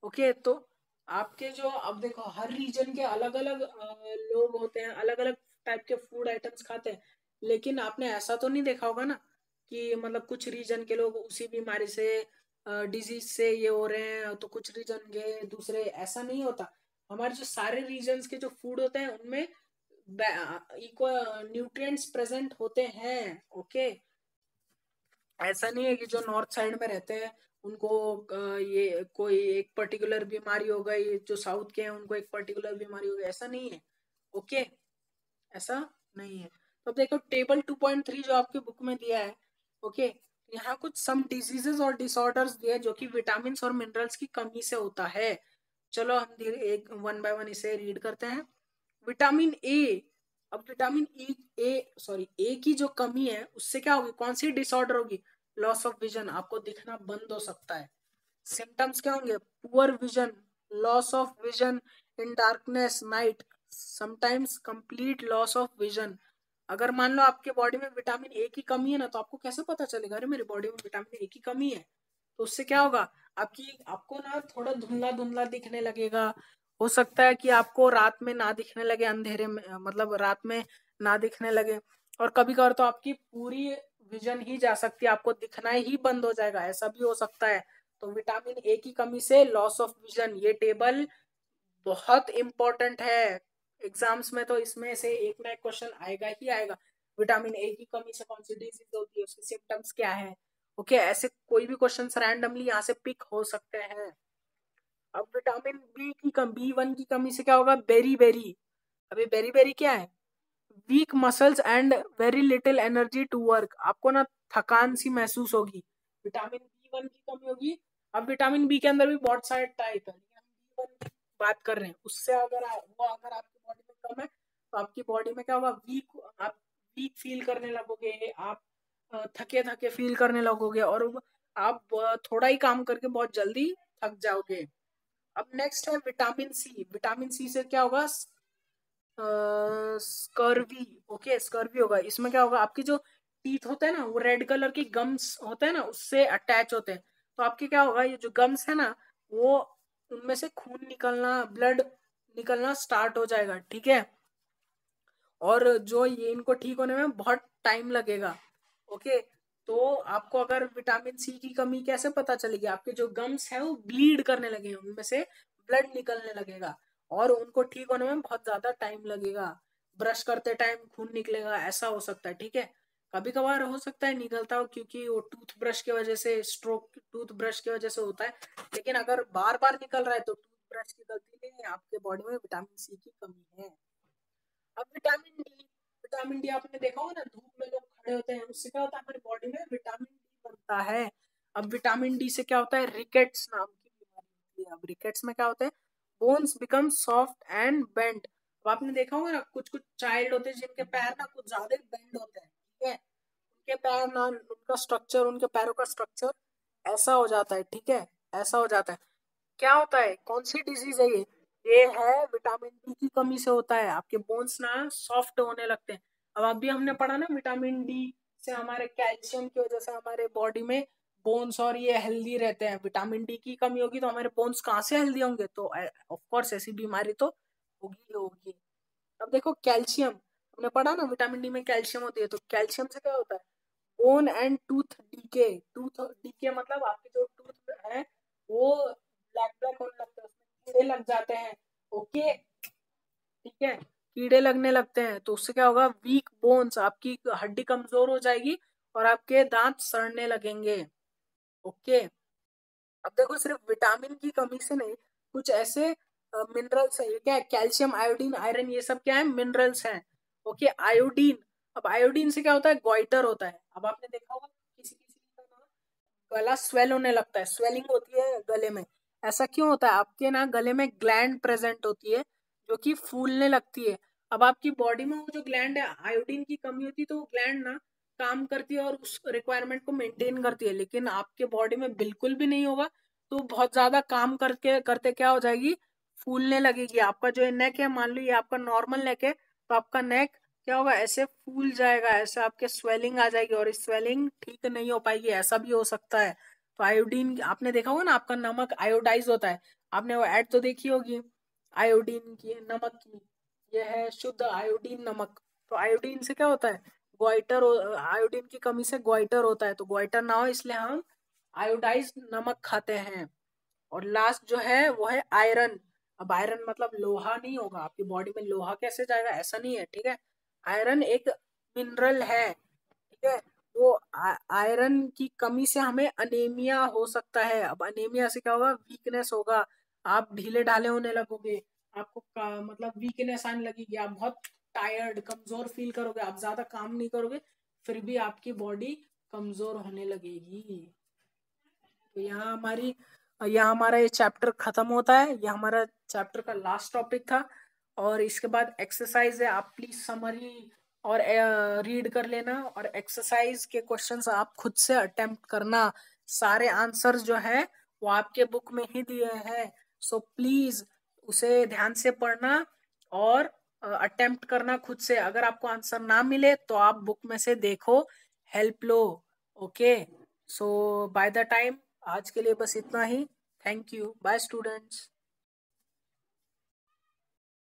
Okay, तो आपके जो, अब देखो हर reason के अलग अलग लोग होते हैं, अलग अलग टाइप के फूड आइटम्स खाते हैं, लेकिन आपने ऐसा तो नहीं देखा होगा ना कि मतलब कुछ रीजन के लोग उसी बीमारी से, डिजीज से ये हो रहे हैं तो कुछ रीजन के दूसरे, ऐसा नहीं होता। हमारे जो सारे रीजन्स के जो फूड होते हैं उनमें इक्वल न्यूट्रिएंट्स प्रेजेंट होते हैं। ओके, ऐसा नहीं है कि जो नॉर्थ साइड में रहते हैं उनको ये कोई एक पर्टिकुलर बीमारी हो गई, जो साउथ के हैं उनको एक पर्टिकुलर बीमारी हो गई, ऐसा नहीं है। ओके, ऐसा नहीं है। तो अब देखो टेबल 2.3 जो आपकी बुक में दिया है, ओके, यहाँ कुछ सम डिजीजेस और डिसऑर्डर्स दिए जो कि विटामिन और मिनरल्स की कमी से होता है। चलो हम धीरे एक 1 बाय 1 इसे रीड करते हैं। विटामिन ए अब विटामिन ए की जो कमी है उससे क्या होगी, कौन सी डिसऑर्डर होगी, लॉस ऑफ विजन, आपको दिखना बंद हो सकता है। सिम्टम्स क्या होंगे, poor vision, loss of vision in darkness night, sometimes complete loss of vision. अगर मान लो आपके बॉडी में विटामिन ए की कमी है ना, तो आपको कैसे पता चलेगा अरे मेरी बॉडी में विटामिन ए की कमी है। तो उससे क्या होगा, आपको ना थोड़ा धुंधला धुंधला दिखने लगेगा। हो सकता है कि आपको रात में ना दिखने लगे, अंधेरे में मतलब रात में ना दिखने लगे। और कभी कभार तो आपकी पूरी विजन ही जा सकती है, आपको दिखना ही बंद हो जाएगा, ऐसा भी हो सकता है। तो विटामिन ए की कमी से लॉस ऑफ विजन, ये टेबल बहुत इंपॉर्टेंट है। एग्जाम्स में तो इसमें से एक ना एक क्वेश्चन आएगा ही आएगा। विटामिन ए की कमी से कौन सी डिजीज होती है, उसके सिम्टम्स क्या है। ओके, ऐसे कोई भी क्वेश्चन रैंडमली यहाँ से पिक हो सकते हैं। अब विटामिन बी वन की कमी से क्या होगा, बेरी बेरी। अभी बेरी बेरी क्या है, weak muscles and very little energy to work, आपको ना थकान सी महसूस होगी, विटामिन बी वन की कमी होगी। अब विटामिन बी के अंदर भी बहुत सारे टाइप है, लेकिन हम बी वन की बात कर रहे हैं। उससे अगर आपकी बॉडी में कम है तो आपकी बॉडी में क्या होगा, आप वीक फील करने लगोगे, आप थके थके फील करने लगोगे, और आप थोड़ा ही काम करके बहुत जल्दी थक जाओगे। अब नेक्स्ट है विटामिन सी। विटामिन सी से क्या होगा, स्कर्वी। ओके, स्कर्वी होगा। इसमें क्या होगा, आपकी जो टीथ होते हैं ना, वो रेड कलर की गम्स होते हैं ना, उससे अटैच होते हैं। तो आपके क्या होगा, ये जो गम्स है ना, वो उनमें से खून निकलना, ब्लड निकलना स्टार्ट हो जाएगा, ठीक है। और जो ये इनको ठीक होने में बहुत टाइम लगेगा। ओके, तो आपको अगर विटामिन सी की कमी कैसे पता चलेगी, आपके जो गम्स है वो ब्लीड करने लगेंगे, उनमें से ब्लड निकलने लगेगा, और उनको ठीक होने में बहुत ज्यादा टाइम लगेगा। ब्रश करते टाइम खून निकलेगा, ऐसा हो सकता है, ठीक है। कभी कभार हो सकता है निकलता हो, क्योंकि वो टूथब्रश की वजह से, स्ट्रोक टूथब्रश की वजह से होता है। लेकिन अगर बार बार निकल रहा है तो टूथब्रश की गलती नहीं है, आपके बॉडी में विटामिन सी की कमी है। अब विटामिन डी आपने देखा होगा ना, धूप में लोग खड़े होते हैं, उससे क्या होता है, हमारी बॉडी में विटामिन डी बनता है। अब विटामिन डी से क्या होता है, रिकेट्स नाम की बीमारी होती है। अब रिकेट्स में क्या होता है, bones become soft and bend. अब आपने देखा होगा ना, कुछ कुछ चाइल्ड होते हैं जिनके पैर ना कुछ ज्यादा बेंड होते हैं, ठीक है। उनके पैर ना, उनके पैरों का स्ट्रक्चर ऐसा हो जाता है, ठीक है, ऐसा हो जाता है। क्या होता है, कौन सी डिजीज है ये है विटामिन डी की कमी से होता है। आपके बोन्स ना सॉफ्ट होने लगते हैं। अब अभी हमने पढ़ा ना, विटामिन डी से हमारे कैल्शियम की वजह से हमारे बॉडी में बोन्स और ये हेल्दी रहते हैं। विटामिन डी की कमी होगी तो हमारे बोन्स कहाँ से हेल्दी होंगे, तो ऑफ कोर्स ऐसी बीमारी तो होगी ही होगी। अब देखो कैल्शियम, हमने पढ़ा ना विटामिन डी में कैल्शियम होती है, तो कैल्शियम से क्या होता है, बोन एंड टूथ डीके मतलब आपके जो टूथ है वो ब्लैक ब्लैक होने लगता है, उसमें कीड़े लग जाते हैं। ओके, ठीक है, कीड़े लगने लगते हैं तो उससे क्या होगा, वीक बोन्स, आपकी हड्डी कमजोर हो जाएगी और आपके दांत सड़ने लगेंगे। ओके, अब देखो सिर्फ विटामिन की कमी से नहीं, कुछ ऐसे मिनरल्स है, ये क्या है, कैल्शियम, आयोडीन, आयरन, ये सब क्या है, मिनरल्स हैं। ओके, आयोडीन, अब आयोडीन से क्या होता है, गोइटर होता है। अब आपने देखा होगा किसी किसी का ना गला स्वेल होने लगता है, स्वेलिंग होती है गले में। ऐसा क्यों होता है, आपके ना गले में ग्लैंड प्रेजेंट होती है जो कि फूलने लगती है। अब आपकी बॉडी में वो जो ग्लैंड है, आयोडीन की कमी होती है तो वो ग्लैंड ना काम करती है और उस रिक्वायरमेंट को मेंटेन करती है, लेकिन आपके बॉडी में बिल्कुल भी नहीं होगा। तो बहुत ज्यादा काम करके करते क्या हो जाएगी, फूलने लगेगी। आपका जो नेक है, मान लो ये आपका नॉर्मल नेक है, तो आपका नेक क्या होगा, ऐसे फूल जाएगा, ऐसे आपके स्वेलिंग आ जाएगी, और स्वेलिंग ठीक नहीं हो पाएगी, ऐसा भी हो सकता है। तो आयोडीन, आपने देखा होगा ना, आपका नमक आयोडाइज होता है, आपने वो ऐड तो देखी होगी आयोडीन की, नमक की, यह है शुद्ध आयोडीन नमक। तो आयोडीन से क्या होता है, आयोडीन की कमी से ग्वाइटर होता है, तो ग्वाइटर ना हो इसलिए हम आयोडाइज नमक खाते हैं। और लास्ट जो है वो है आयरन। अब आयरन मतलब लोहा नहीं होगा, आपकी बॉडी में लोहा कैसे जाएगा, ऐसा नहीं है, ठीक है। आयरन एक मिनरल है, ठीक है। वो आयरन की कमी से हमें अनेमिया हो सकता है। अब अनेमिया से क्या होगा, वीकनेस होगा, आप ढीले ढाले होने लगोगे, आपको मतलब वीकनेस आने लगेगी, आप बहुत टायर्ड कमजोर फील करोगे, आप ज्यादा काम नहीं करोगे, फिर भी आपकी बॉडी कमजोर होने लगेगी। तो यहाँ हमारा ये चैप्टर खत्म होता है, ये हमारा चैप्टर का लास्ट टॉपिक था। और इसके बाद एक्सरसाइज है, आप प्लीज समरी और रीड कर लेना, और एक्सरसाइज के क्वेश्चंस आप खुद से अटेम्प्ट करना। सारे आंसर्स जो है वो आपके बुक में ही दिए हैं, सो प्लीज उसे ध्यान से पढ़ना और अटेम्प्ट करना खुद से। अगर आपको आंसर ना मिले तो आप बुक में से देखो, हेल्प लो। Okay, so by the time आज के लिए बस इतना ही। Thank you, bye students.